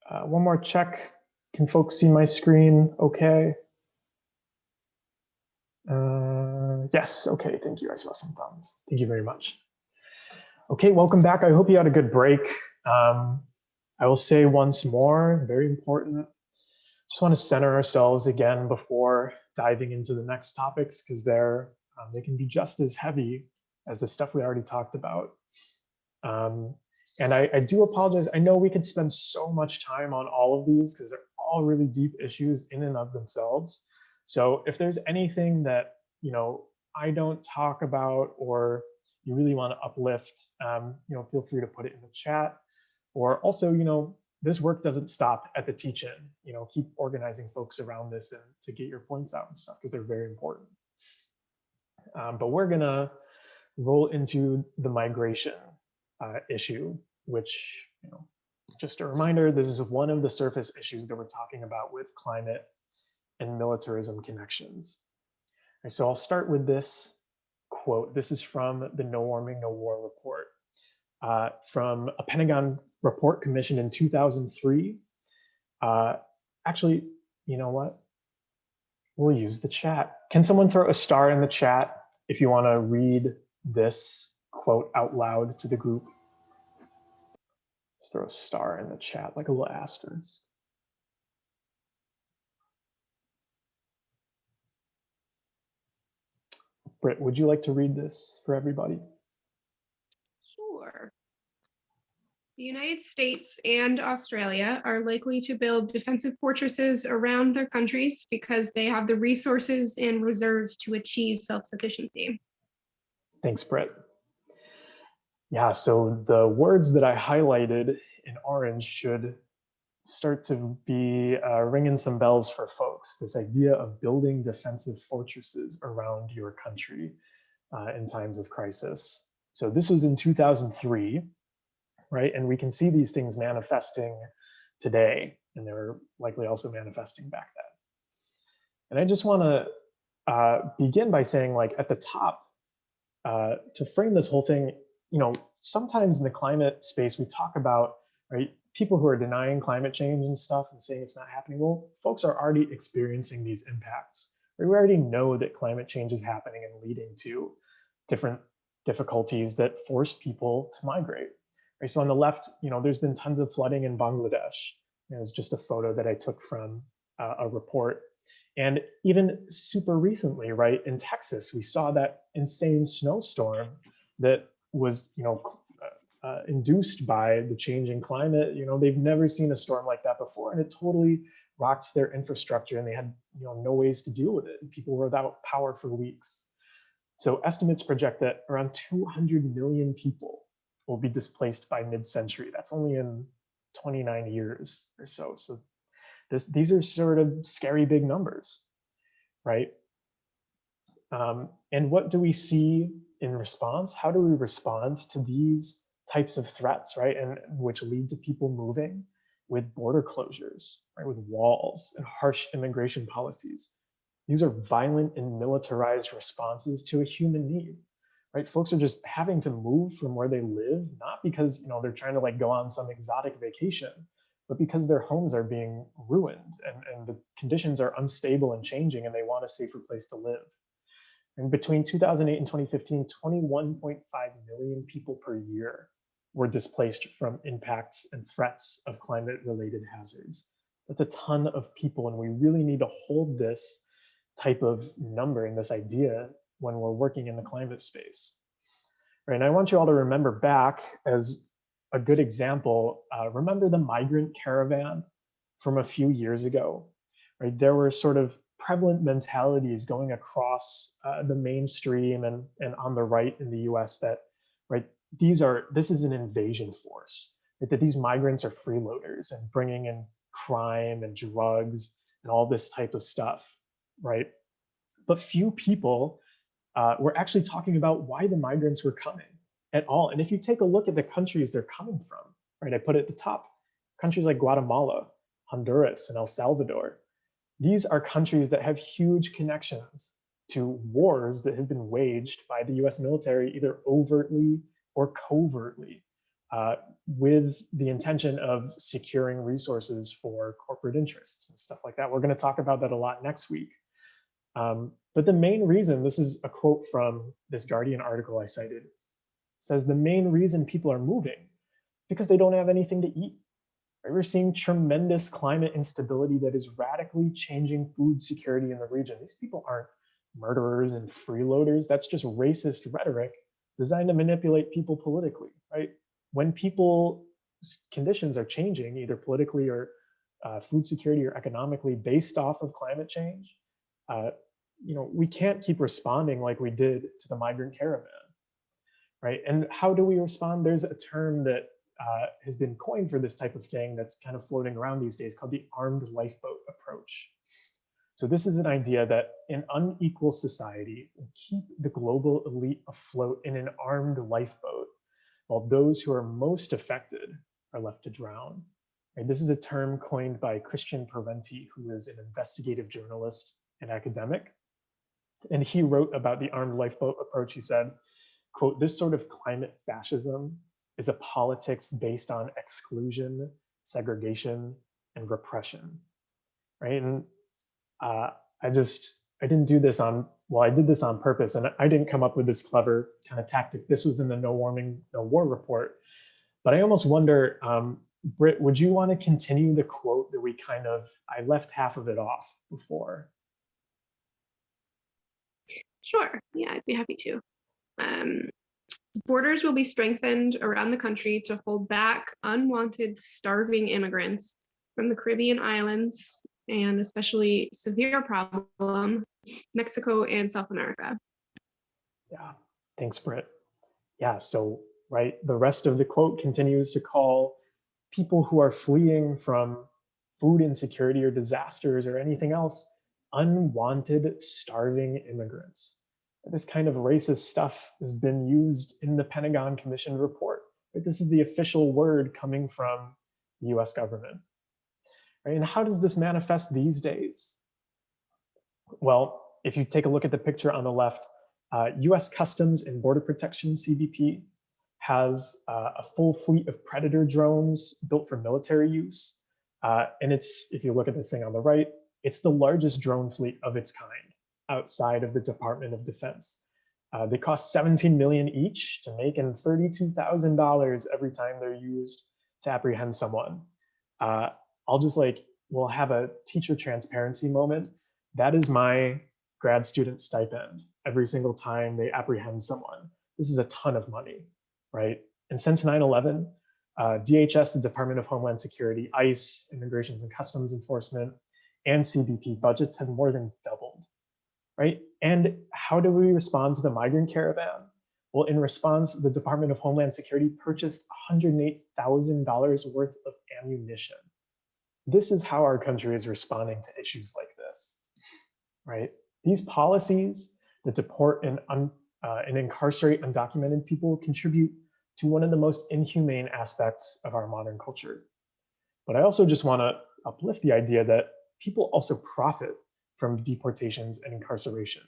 S1: One more check. Can folks see my screen okay? Yes, okay, thank you. I saw some thumbs. Thank you very much. Okay, welcome back. I hope you had a good break. I will say once more, very important, just want to center ourselves again before diving into the next topics, because they can be just as heavy as the stuff we already talked about. And I do apologize. I know we could spend so much time on all of these because they're all really deep issues in and of themselves. So if there's anything that, I don't talk about or you really want to uplift, feel free to put it in the chat. Or also, this work doesn't stop at the teach-in. Keep organizing folks around this and to get your points out and stuff because they're very important. But we're gonna roll into the migration issue, which, just a reminder, this is one of the surface issues that we're talking about with climate and militarism connections. And so I'll start with this quote. This is from the No Warming, No War report, from a Pentagon report commissioned in 2003. Actually, you know what? We'll use the chat. Can someone throw a star in the chat if you want to read this quote out loud to the group? Just throw a star in the chat, like a little asterisk. Britt, would you like to read this for everybody?
S10: Sure. The United States and Australia are likely to build defensive fortresses around their countries because they have the resources and reserves to achieve self-sufficiency.
S1: Thanks, Britt. Yeah, so the words that I highlighted in orange should start to be ringing some bells for folks. This idea of building defensive fortresses around your country in times of crisis. So this was in 2003, right? And we can see these things manifesting today, and they were likely also manifesting back then. And I just want to begin by saying, like, at the top, to frame this whole thing, sometimes in the climate space, we talk about, right, people who are denying climate change and stuff and saying it's not happening. Well, folks are already experiencing these impacts. We already know that climate change is happening and leading to different difficulties that force people to migrate. Right? So on the left, there's been tons of flooding in Bangladesh. It's just a photo that I took from a report. And even super recently, right, in Texas, we saw that insane snowstorm that was, induced by the changing climate. They've never seen a storm like that before, and it totally rocked their infrastructure, and they had, no ways to deal with it. People were without power for weeks. So estimates project that around 200 million people will be displaced by mid-century. That's only in 29 years or so. So these are sort of scary big numbers, right? And what do we see in response? How do we respond to these types of threats, right? And which lead to people moving with border closures, right? With walls and harsh immigration policies. These are violent and militarized responses to a human need, right? Folks are just having to move from where they live, not because, they're trying to go on some exotic vacation, but because their homes are being ruined and the conditions are unstable and changing, and they want a safer place to live. And between 2008 and 2015, 21.5 million people per year were displaced from impacts and threats of climate-related hazards. That's a ton of people, and we really need to hold this type of number and this idea when we're working in the climate space. Right, and I want you all to remember back as a good example, remember the Migrant Caravan from a few years ago, right? There were sort of prevalent mentalities going across the mainstream and on the right in the US that, right, this is an invasion force, right? That these migrants are freeloaders and bringing in crime and drugs and all this type of stuff, right? But few people were actually talking about why the migrants were coming at all. And if you take a look at the countries they're coming from, right, I put it at the top, countries like Guatemala, Honduras, and El Salvador. These are countries that have huge connections to wars that have been waged by the US military, either overtly or covertly with the intention of securing resources for corporate interests and stuff like that. We're going to talk about that a lot next week. But the main reason, this is a quote from this Guardian article I cited, says the main reason people are moving because they don't have anything to eat. Right? We're seeing tremendous climate instability that is radically changing food security in the region. These people aren't murderers and freeloaders. That's just racist rhetoric designed to manipulate people politically, right? When people's conditions are changing, either politically or food security or economically based off of climate change, we can't keep responding like we did to the Migrant Caravan, right? And how do we respond? There's a term that has been coined for this type of thing that's kind of floating around these days called the armed lifeboat approach. So this is an idea that an unequal society will keep the global elite afloat in an armed lifeboat while those who are most affected are left to drown. And this is a term coined by Christian Parenti, who is an investigative journalist and academic. And he wrote about the armed lifeboat approach. He said, quote, "This sort of climate fascism is a politics based on exclusion, segregation, and repression," right? And I didn't do this on, well, I did this on purpose, and I didn't come up with this clever kind of tactic. This was in the No Warming, No War report. But I almost wonder, Britt, would you want to continue the quote that I left half of it off before?
S10: Sure, yeah, I'd be happy to. Borders will be strengthened around the country to hold back unwanted starving immigrants from the Caribbean islands, and especially severe problem, Mexico and South America.
S1: Yeah, thanks, Britt. Yeah, so, right, the rest of the quote continues to call people who are fleeing from food insecurity or disasters or anything else unwanted starving immigrants. This kind of racist stuff has been used in the Pentagon Commission report. Right? This is the official word coming from the US government. Right? And how does this manifest these days? Well, if you take a look at the picture on the left, US Customs and Border Protection, CBP, has a full fleet of Predator drones built for military use. And if you look at the thing on the right, it's the largest drone fleet of its kind outside of the Department of Defense. They cost $17 million each to make and $32,000 every time they're used to apprehend someone. We'll have a teacher transparency moment. That is my grad student stipend every single time they apprehend someone. This is a ton of money, right? And since 9/11, DHS, the Department of Homeland Security, ICE, Immigrations and Customs Enforcement, and CBP budgets have more than doubled, right? And how do we respond to the Migrant Caravan? Well, in response, the Department of Homeland Security purchased $108,000 worth of ammunition. This is how our country is responding to issues like this, right? These policies that deport and incarcerate undocumented people contribute to one of the most inhumane aspects of our modern culture. But I also just want to uplift the idea that people also profit from deportations and incarceration,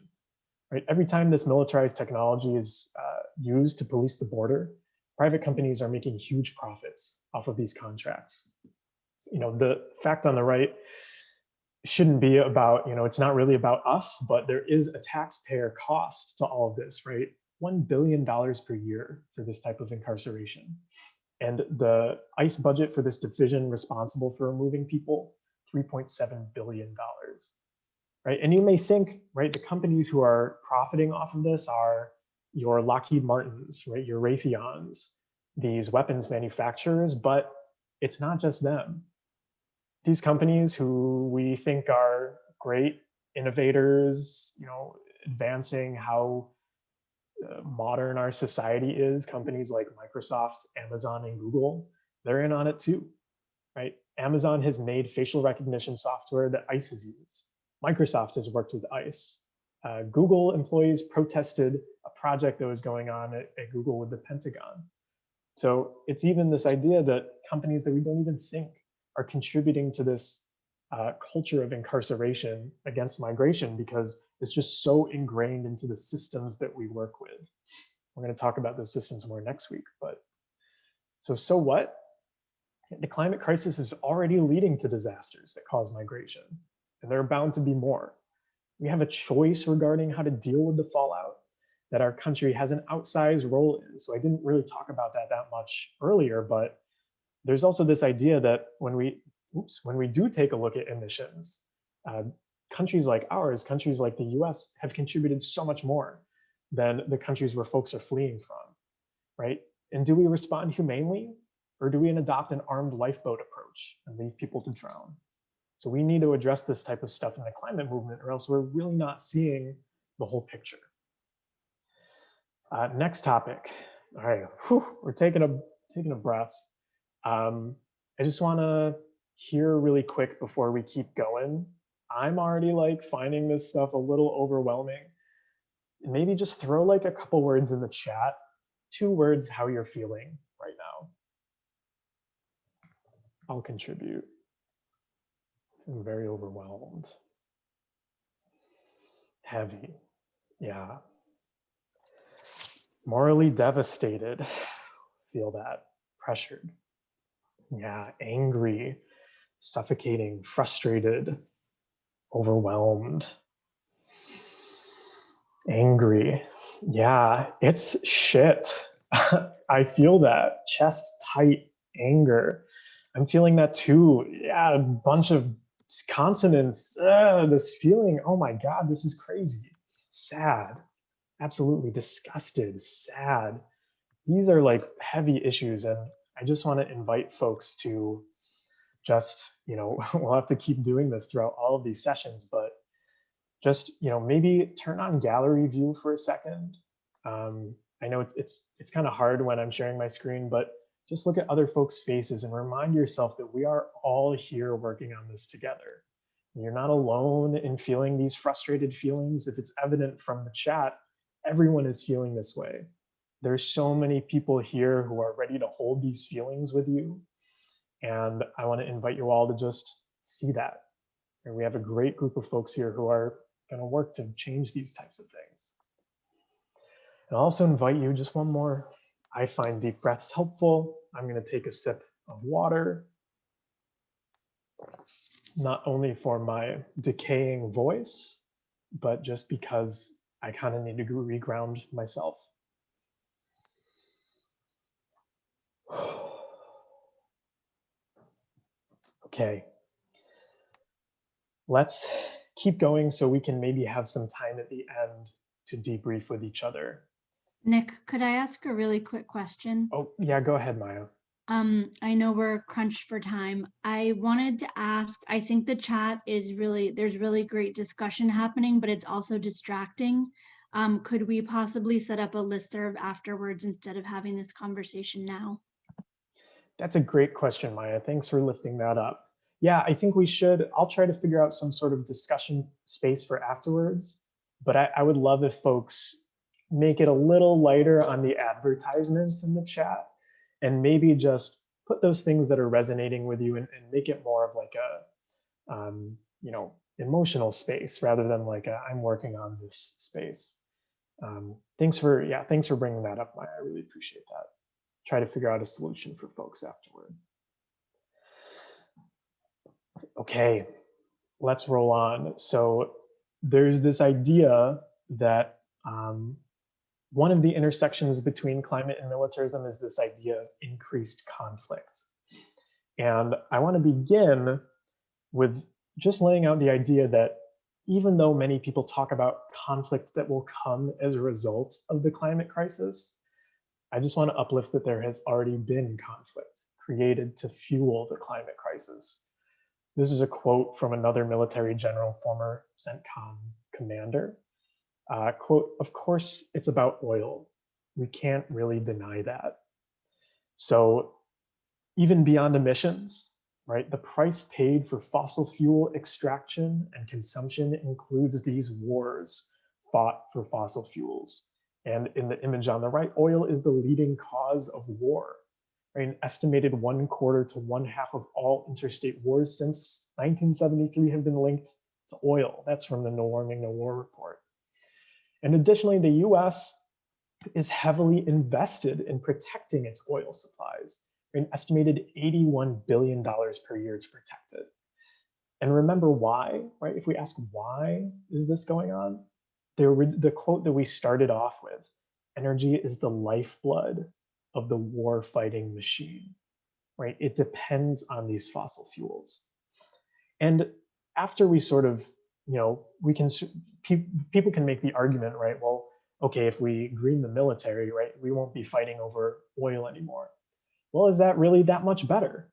S1: right? Every time this militarized technology is used to police the border, private companies are making huge profits off of these contracts. The fact on the right shouldn't be about, it's not really about us, but there is a taxpayer cost to all of this, right? $1 billion per year for this type of incarceration. And the ICE budget for this division responsible for removing people, $3.7 billion, right? And you may think, right, the companies who are profiting off of this are your Lockheed Martins, right, your Raytheons, these weapons manufacturers, but it's not just them. These companies who we think are great innovators, advancing how modern our society is, companies like Microsoft, Amazon, and Google, they're in on it too, right? Amazon has made facial recognition software that ICE has used. Microsoft has worked with ICE. Google employees protested a project that was going on at Google with the Pentagon. So it's even this idea that companies that we don't even think are contributing to this culture of incarceration against migration because it's just so ingrained into the systems that we work with. We're going to talk about those systems more next week. But so what? The climate crisis is already leading to disasters that cause migration, and there are bound to be more. We have a choice regarding how to deal with the fallout that our country has an outsized role in. So I didn't really talk about that much earlier, but there's also this idea that when we do take a look at emissions, countries like ours, countries like the US, have contributed so much more than the countries where folks are fleeing from, right? And do we respond humanely, or do we adopt an armed lifeboat approach and leave people to drown? So we need to address this type of stuff in the climate movement, or else we're really not seeing the whole picture. Next topic. All right, we're taking a breath. I just want to hear really quick before we keep going. I'm already like finding this stuff a little overwhelming. Maybe just throw like a couple words in the chat, 2 words how you're feeling right now. I'll contribute. I'm very overwhelmed. Heavy, yeah. Morally devastated, feel that. Pressured, yeah. Angry, suffocating, frustrated, overwhelmed. Angry, yeah, it's shit. I feel that, chest tight anger. I'm feeling that too. Yeah, a bunch of consonants, this feeling, oh my God, this is crazy. Sad, absolutely disgusted, sad. These are like heavy issues, and I just want to invite folks to just, we'll have to keep doing this throughout all of these sessions, but just, maybe turn on gallery view for a second. I know it's kind of hard when I'm sharing my screen, but just look at other folks' faces and remind yourself that we are all here working on this together. You're not alone in feeling these frustrated feelings. If it's evident from the chat, everyone is feeling this way. There's so many people here who are ready to hold these feelings with you. And I want to invite you all to just see that. And we have a great group of folks here who are going to work to change these types of things. And I'll also invite you, just one more. I find deep breaths helpful. I'm going to take a sip of water, not only for my decaying voice, but just because I kind of need to reground myself. Okay, let's keep going so we can maybe have some time at the end to debrief with each other.
S11: Nick, could I ask a really quick question?
S1: Oh, yeah, go ahead, Maya.
S11: I know we're crunched for time. I wanted to ask, I think the chat is there's really great discussion happening, but it's also distracting. Could we possibly set up a listserv afterwards instead of having this conversation now?
S1: That's a great question, Maya. Thanks for lifting that up. Yeah, I think we should. I'll try to figure out some sort of discussion space for afterwards, but I would love if folks make it a little lighter on the advertisements in the chat, and maybe just put those things that are resonating with you and make it more of like a, emotional space rather than like a, I'm working on this space. Thanks for bringing that up, Maya. I really appreciate that. Try to figure out a solution for folks afterward. Okay, let's roll on. So there's this idea that one of the intersections between climate and militarism is this idea of increased conflict. And I want to begin with just laying out the idea that even though many people talk about conflicts that will come as a result of the climate crisis, I just want to uplift that there has already been conflict created to fuel the climate crisis. This is a quote from another military general, former CENTCOM commander. Quote, "Of course, it's about oil. We can't really deny that." So even beyond emissions, right, the price paid for fossil fuel extraction and consumption includes these wars fought for fossil fuels. And in the image on the right, oil is the leading cause of war. Right? An estimated 1/4 to 1/2 of all interstate wars since 1973 have been linked to oil. That's from the No Warming, No War report. And additionally, the US is heavily invested in protecting its oil supplies. An estimated $81 billion per year to protect it. And remember why, right? If we ask why is this going on, the quote that we started off with, energy is the lifeblood of the war fighting machine, right? It depends on these fossil fuels. And after we sort of, we can, people can make the argument, right? Well, okay, if we green the military, right, we won't be fighting over oil anymore. Well, is that really that much better,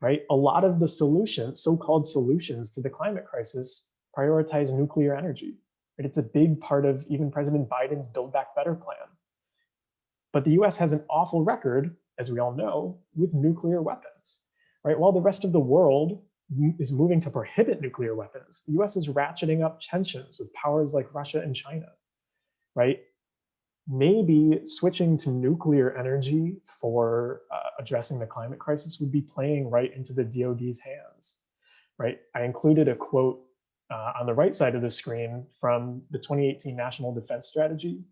S1: right? A lot of the solutions, so-called solutions to the climate crisis, prioritize nuclear energy. Right? It's a big part of even President Biden's Build Back Better plan. But the US has an awful record, as we all know, with nuclear weapons, right? While the rest of the world is moving to prohibit nuclear weapons, the US is ratcheting up tensions with powers like Russia and China, right? Maybe switching to nuclear energy for addressing the climate crisis would be playing right into the DoD's hands, right? I included a quote on the right side of the screen from the 2018 National Defense Strategy,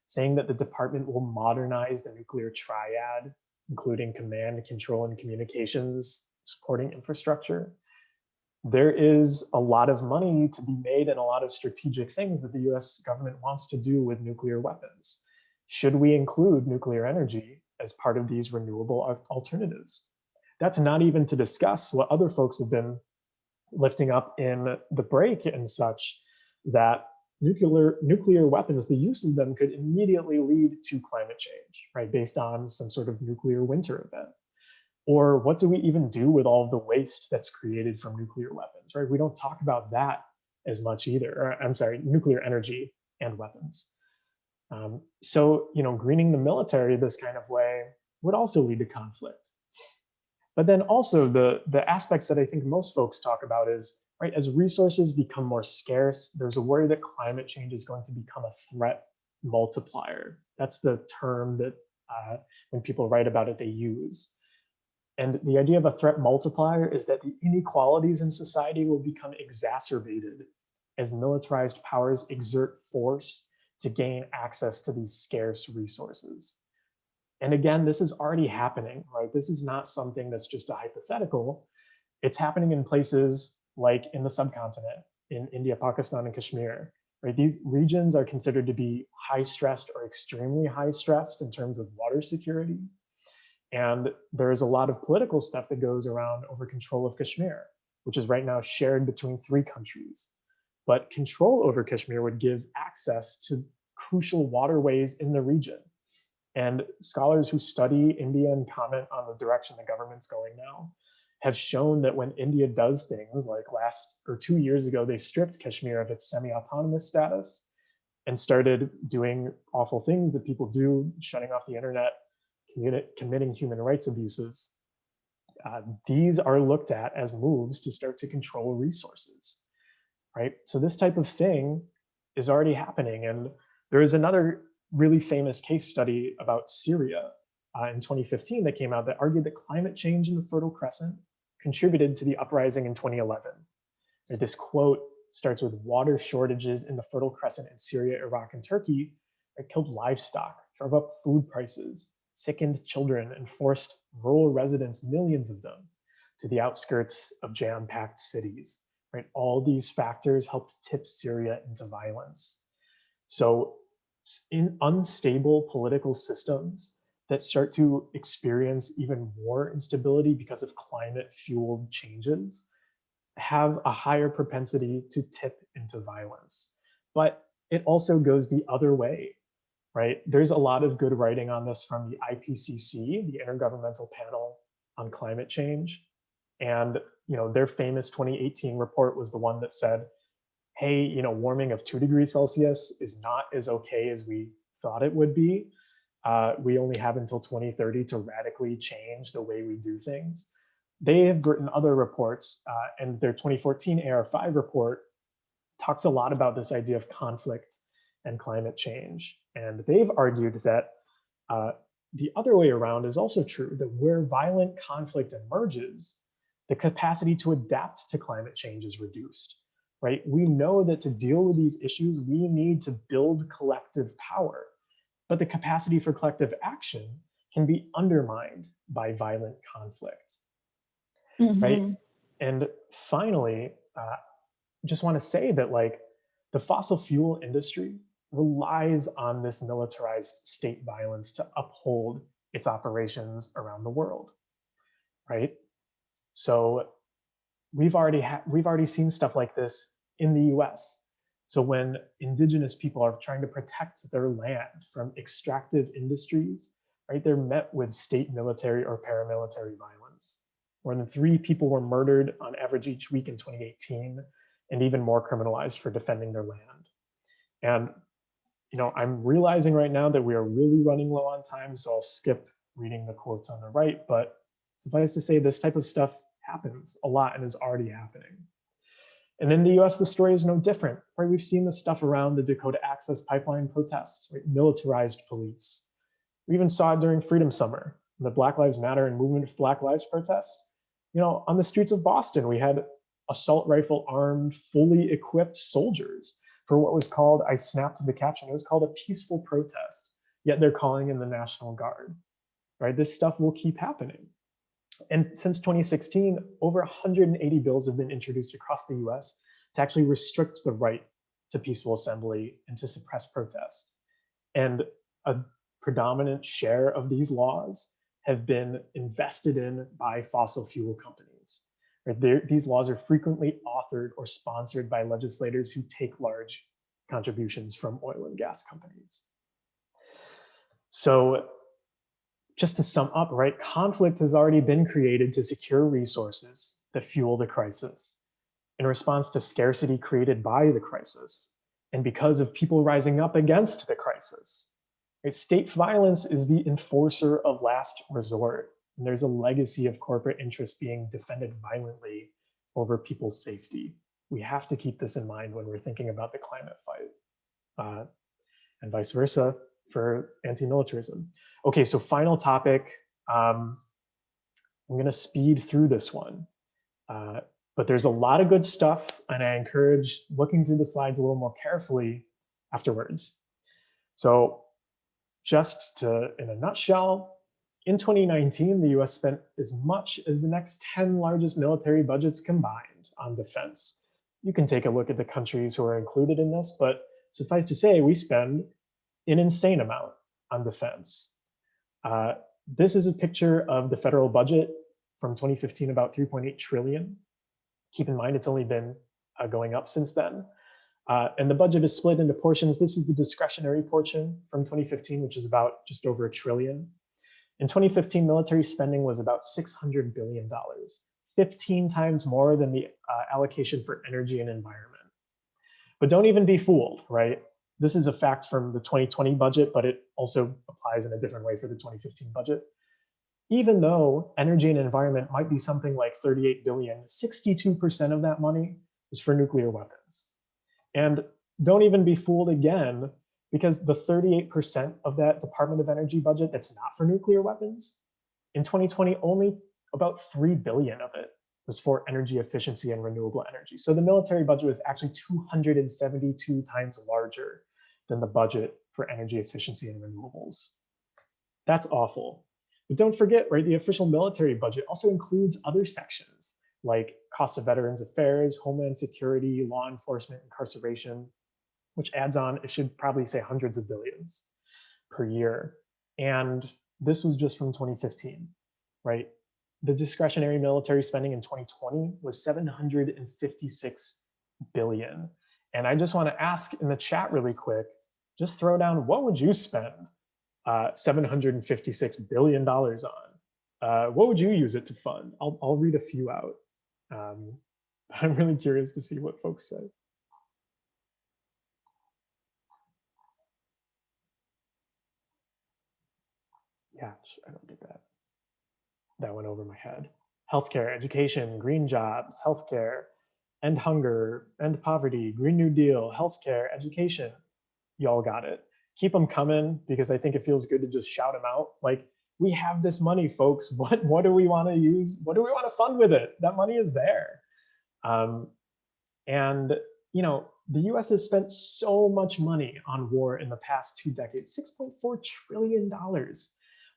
S1: saying that the department will modernize the nuclear triad, including command, control, and communications, supporting infrastructure. There is a lot of money to be made and a lot of strategic things that the US government wants to do with nuclear weapons. Should we include nuclear energy as part of these renewable alternatives? That's not even to discuss what other folks have been lifting up in the break and such, that nuclear weapons, the use of them could immediately lead to climate change, right? Based on some sort of nuclear winter event. Or what do we even do with all of the waste that's created from nuclear weapons, right? We don't talk about that as much either. Or, I'm sorry, nuclear energy and weapons. So, greening the military this kind of way would also lead to conflict. But then also the aspects that I think most folks talk about is, right, as resources become more scarce, there's a worry that climate change is going to become a threat multiplier. That's the term that when people write about it, they use. And the idea of a threat multiplier is that the inequalities in society will become exacerbated as militarized powers exert force to gain access to these scarce resources. And again, this is already happening, right? This is not something that's just a hypothetical. It's happening in places like in the subcontinent, in India, Pakistan, and Kashmir, right? These regions are considered to be high stressed or extremely high stressed in terms of water security. And there's a lot of political stuff that goes around over control of Kashmir, which is right now shared between 3 countries. But control over Kashmir would give access to crucial waterways in the region. And scholars who study India and comment on the direction the government's going now have shown that when India does things like 2 years ago, they stripped Kashmir of its semi-autonomous status and started doing awful things that people do, shutting off the internet, committing human rights abuses. These are looked at as moves to start to control resources, right? So this type of thing is already happening. And there is another really famous case study about Syria in 2015 that came out that argued that climate change in the Fertile Crescent contributed to the uprising in 2011. And this quote starts with water shortages in the Fertile Crescent in Syria, Iraq, and Turkey that killed livestock, drove up food prices, sickened children, and forced rural residents, millions of them, to the outskirts of jam-packed cities, right? All these factors helped tip Syria into violence. So in unstable political systems that start to experience even more instability because of climate-fueled changes have a higher propensity to tip into violence. But it also goes the other way, right? There's a lot of good writing on this from the IPCC, the Intergovernmental Panel on Climate Change. And their famous 2018 report was the one that said, hey, warming of 2 degrees Celsius is not as okay as we thought it would be. We only have until 2030 to radically change the way we do things. They have written other reports, and their 2014 AR5 report talks a lot about this idea of conflict and climate change. And they've argued that the other way around is also true, that where violent conflict emerges, the capacity to adapt to climate change is reduced, right? We know that to deal with these issues, we need to build collective power. but the capacity for collective action can be undermined by violent conflict, right? And finally, just want to say that like the fossil fuel industry relies on this militarized state violence to uphold its operations around the world, right? So we've already seen stuff like this in the US. So when indigenous people are trying to protect their land from extractive industries, right, they're met with state military or paramilitary violence. More than 3 people were murdered on average each week in 2018, and even more criminalized for defending their land. And I'm realizing right now that we are really running low on time, so I'll skip reading the quotes on the right, but suffice to say, this type of stuff happens a lot and is already happening. And in the US, the story is no different, right? We've seen this stuff around the Dakota Access Pipeline protests, right? Militarized police. We even saw it during Freedom Summer, the Black Lives Matter and Movement for Black Lives protests. On the streets of Boston, we had assault rifle armed, fully equipped soldiers for what was called, I snapped the caption, it was called a peaceful protest, yet they're calling in the National Guard, right? This stuff will keep happening. And since 2016, over 180 bills have been introduced across the US to actually restrict the right to peaceful assembly and to suppress protest. And a predominant share of these laws have been invested in by fossil fuel companies. Right? These laws are frequently authored or sponsored by legislators who take large contributions from oil and gas companies. So just to sum up, right, conflict has already been created to secure resources that fuel the crisis in response to scarcity created by the crisis and because of people rising up against the crisis. Right? State violence is the enforcer of last resort, and there's a legacy of corporate interests being defended violently over people's safety. We have to keep this in mind when we're thinking about the climate fight, and vice versa for anti-militarism. Okay, so final topic. I'm gonna speed through this one, but there's a lot of good stuff, and I encourage looking through the slides a little more carefully afterwards. So just in a nutshell, in 2019, the US spent as much as the next 10 largest military budgets combined on defense. You can take a look at the countries who are included in this, but suffice to say, we spend an insane amount on defense. This is a picture of the federal budget from 2015, about 3.8 trillion. Keep in mind, it's only been going up since then. And the budget is split into portions. This is the discretionary portion from 2015, which is about just over $1 trillion. In 2015, military spending was about $600 billion, 15 times more than the allocation for energy and environment. But don't even be fooled, right? This is a fact from the 2020 budget, but it also applies in a different way for the 2015 budget. Even though energy and environment might be something like 38 billion, 62% of that money is for nuclear weapons. And don't even be fooled again, because the 38% of that Department of Energy budget that's not for nuclear weapons, in 2020, only about 3 billion of it was for energy efficiency and renewable energy. So the military budget was actually 272 times larger than the budget for energy efficiency and renewables. That's awful. But don't forget, right, the official military budget also includes other sections like cost of Veterans Affairs, Homeland Security, law enforcement, incarceration, which adds on, it should probably say hundreds of billions per year. And this was just from 2015, right? The discretionary military spending in 2020 was 756 billion. And I just want to ask in the chat really quick, just throw down, what would you spend $756 billion on? What would you use it to fund? I'll read a few out. I'm really curious to see what folks say. Yeah, I don't get that. That went over my head. Healthcare, education, green jobs, healthcare, end hunger, end poverty, Green New Deal, healthcare, education. Y'all got it. Keep them coming, because I think it feels good to just shout them out. Like, we have this money, folks. What do we want to use? What do we want to fund with it? That money is there. And, The US has spent so much money on war in the past 2 decades, $6.4 trillion,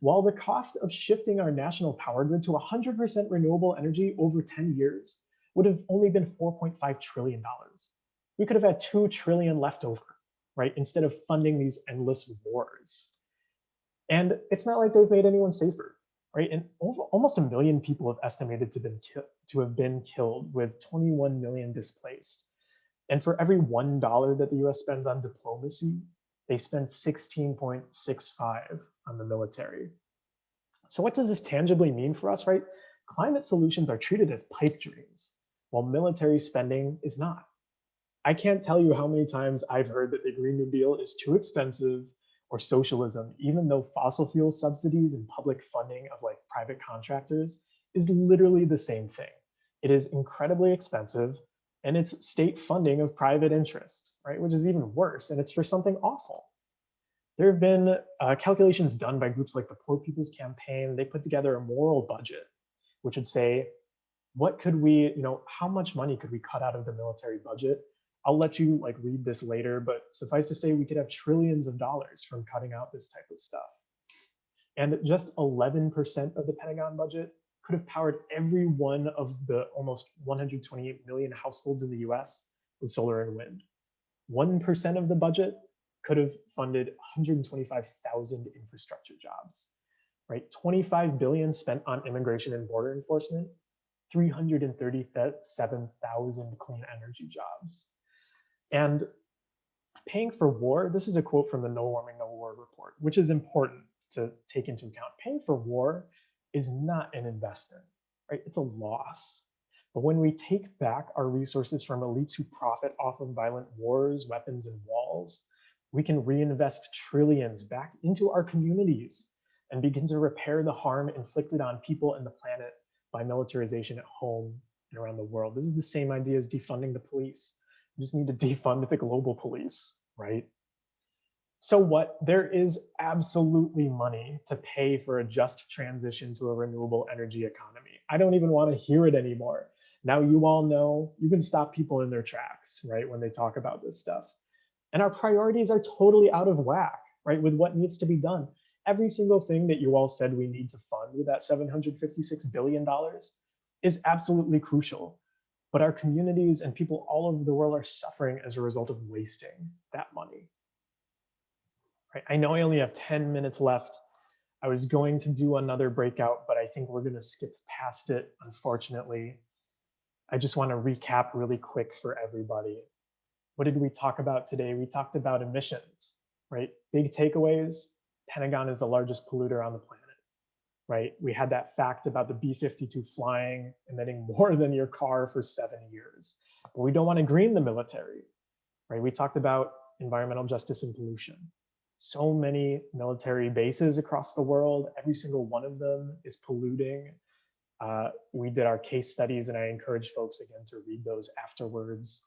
S1: while the cost of shifting our national power grid to 100% renewable energy over 10 years would have only been $4.5 trillion. We could have had 2 trillion left over, right? Instead of funding these endless wars. And it's not like they've made anyone safer, right? And almost 1 million people have estimated to have been killed, with 21 million displaced. And for every $1 that the US spends on diplomacy, they spend 16.65 on the military. So what does this tangibly mean for us, right? Climate solutions are treated as pipe dreams, while military spending is not. I can't tell you how many times I've heard that the Green New Deal is too expensive or socialism, even though fossil fuel subsidies and public funding of like private contractors is literally the same thing. It is incredibly expensive, and it's state funding of private interests, right? Which is even worse, and it's for something awful. There have been calculations done by groups like the Poor People's Campaign. They put together a moral budget, which would say, what could we, how much money could we cut out of the military budget? I'll let you like read this later, but suffice to say, we could have trillions of dollars from cutting out this type of stuff. And just 11% of the Pentagon budget could have powered every one of the almost 128 million households in the US with solar and wind. 1% of the budget could have funded 125,000 infrastructure jobs, right? 25 billion spent on immigration and border enforcement, 337,000 clean energy jobs. And paying for war, this is a quote from the No Warming, No War report, which is important to take into account. Paying for war is not an investment, right? It's a loss. But when we take back our resources from elites who profit off of violent wars, weapons, and walls, we can reinvest trillions back into our communities and begin to repair the harm inflicted on people and the planet by militarization at home and around the world. This is the same idea as defunding the police. You just need to defund the global police, right? So what? There is absolutely money to pay for a just transition to a renewable energy economy. I don't even want to hear it anymore. Now you all know you can stop people in their tracks, right, when they talk about this stuff. And our priorities are totally out of whack, right, with what needs to be done. Every single thing that you all said we need to fund with that $756 billion is absolutely crucial. But our communities and people all over the world are suffering as a result of wasting that money. Right? I know I only have 10 minutes left. I was going to do another breakout, but I think we're going to skip past it, unfortunately. I just want to recap really quick for everybody. What did we talk about today? We talked about emissions, right? Big takeaways. Pentagon is the largest polluter on the planet, right? We had that fact about the B-52 flying, emitting more than your car for 7 years. But we don't want to green the military, right? We talked about environmental justice and pollution. So many military bases across the world, every single one of them is polluting. We did our case studies, and I encourage folks again to read those afterwards.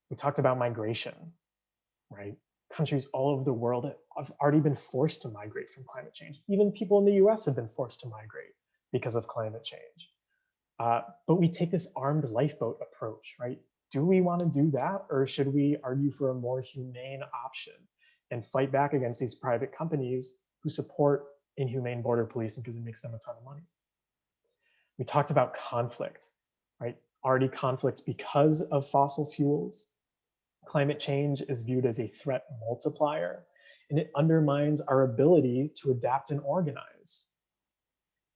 S1: We talked about migration, right? Countries all over the world have already been forced to migrate from climate change. Even people in the US have been forced to migrate because of climate change. But we take this armed lifeboat approach, right? Do we want to do that, or should we argue for a more humane option and fight back against these private companies who support inhumane border policing because it makes them a ton of money? We talked about conflict, right? Already conflict because of fossil fuels. Climate change is viewed as a threat multiplier, and it undermines our ability to adapt and organize.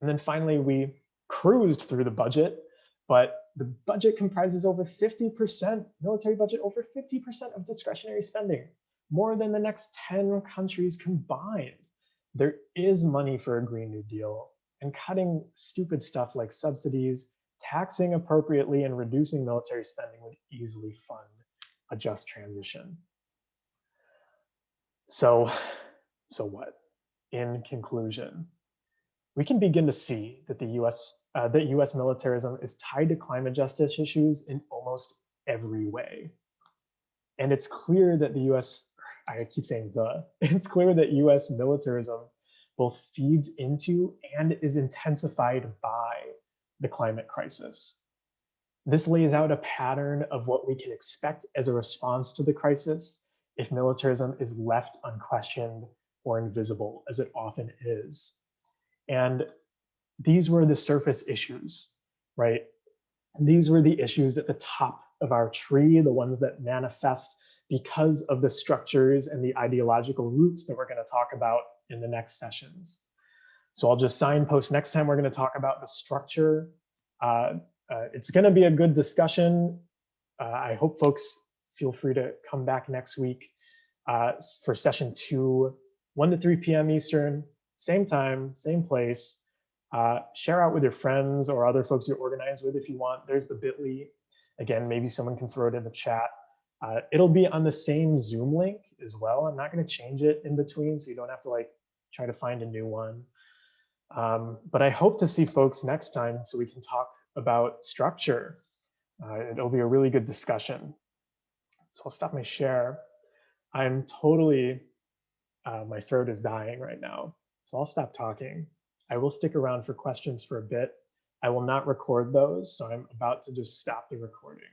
S1: And then finally, we cruised through the budget, but the budget comprises over 50%, military budget, over 50% of discretionary spending, more than the next 10 countries combined. There is money for a Green New Deal, and cutting stupid stuff like subsidies, taxing appropriately, and reducing military spending would easily fund a just transition. So what? In conclusion, we can begin to see that US militarism is tied to climate justice issues in almost every way. And it's clear that it's clear that US militarism both feeds into and is intensified by the climate crisis. This lays out a pattern of what we can expect as a response to the crisis if militarism is left unquestioned or invisible, as it often is. And these were the surface issues, right? These were the issues at the top of our tree, the ones that manifest because of the structures and the ideological roots that we're going to talk about in the next sessions. So I'll just signpost next time we're going to talk about the structure. It's going to be a good discussion. I hope folks feel free to come back next week for session 2, 1 to 3 p.m. Eastern, same time, same place. Share out with your friends or other folks you organize with if you want. There's the bit.ly. Again, maybe someone can throw it in the chat. It'll be on the same Zoom link as well. I'm not going to change it in between, so you don't have to like try to find a new one. But I hope to see folks next time so we can talk about structure. It'll be a really good discussion. So I'll stop my share. I'm totally, my throat is dying right now. So I'll stop talking. I will stick around for questions for a bit. I will not record those, so I'm about to just stop the recording.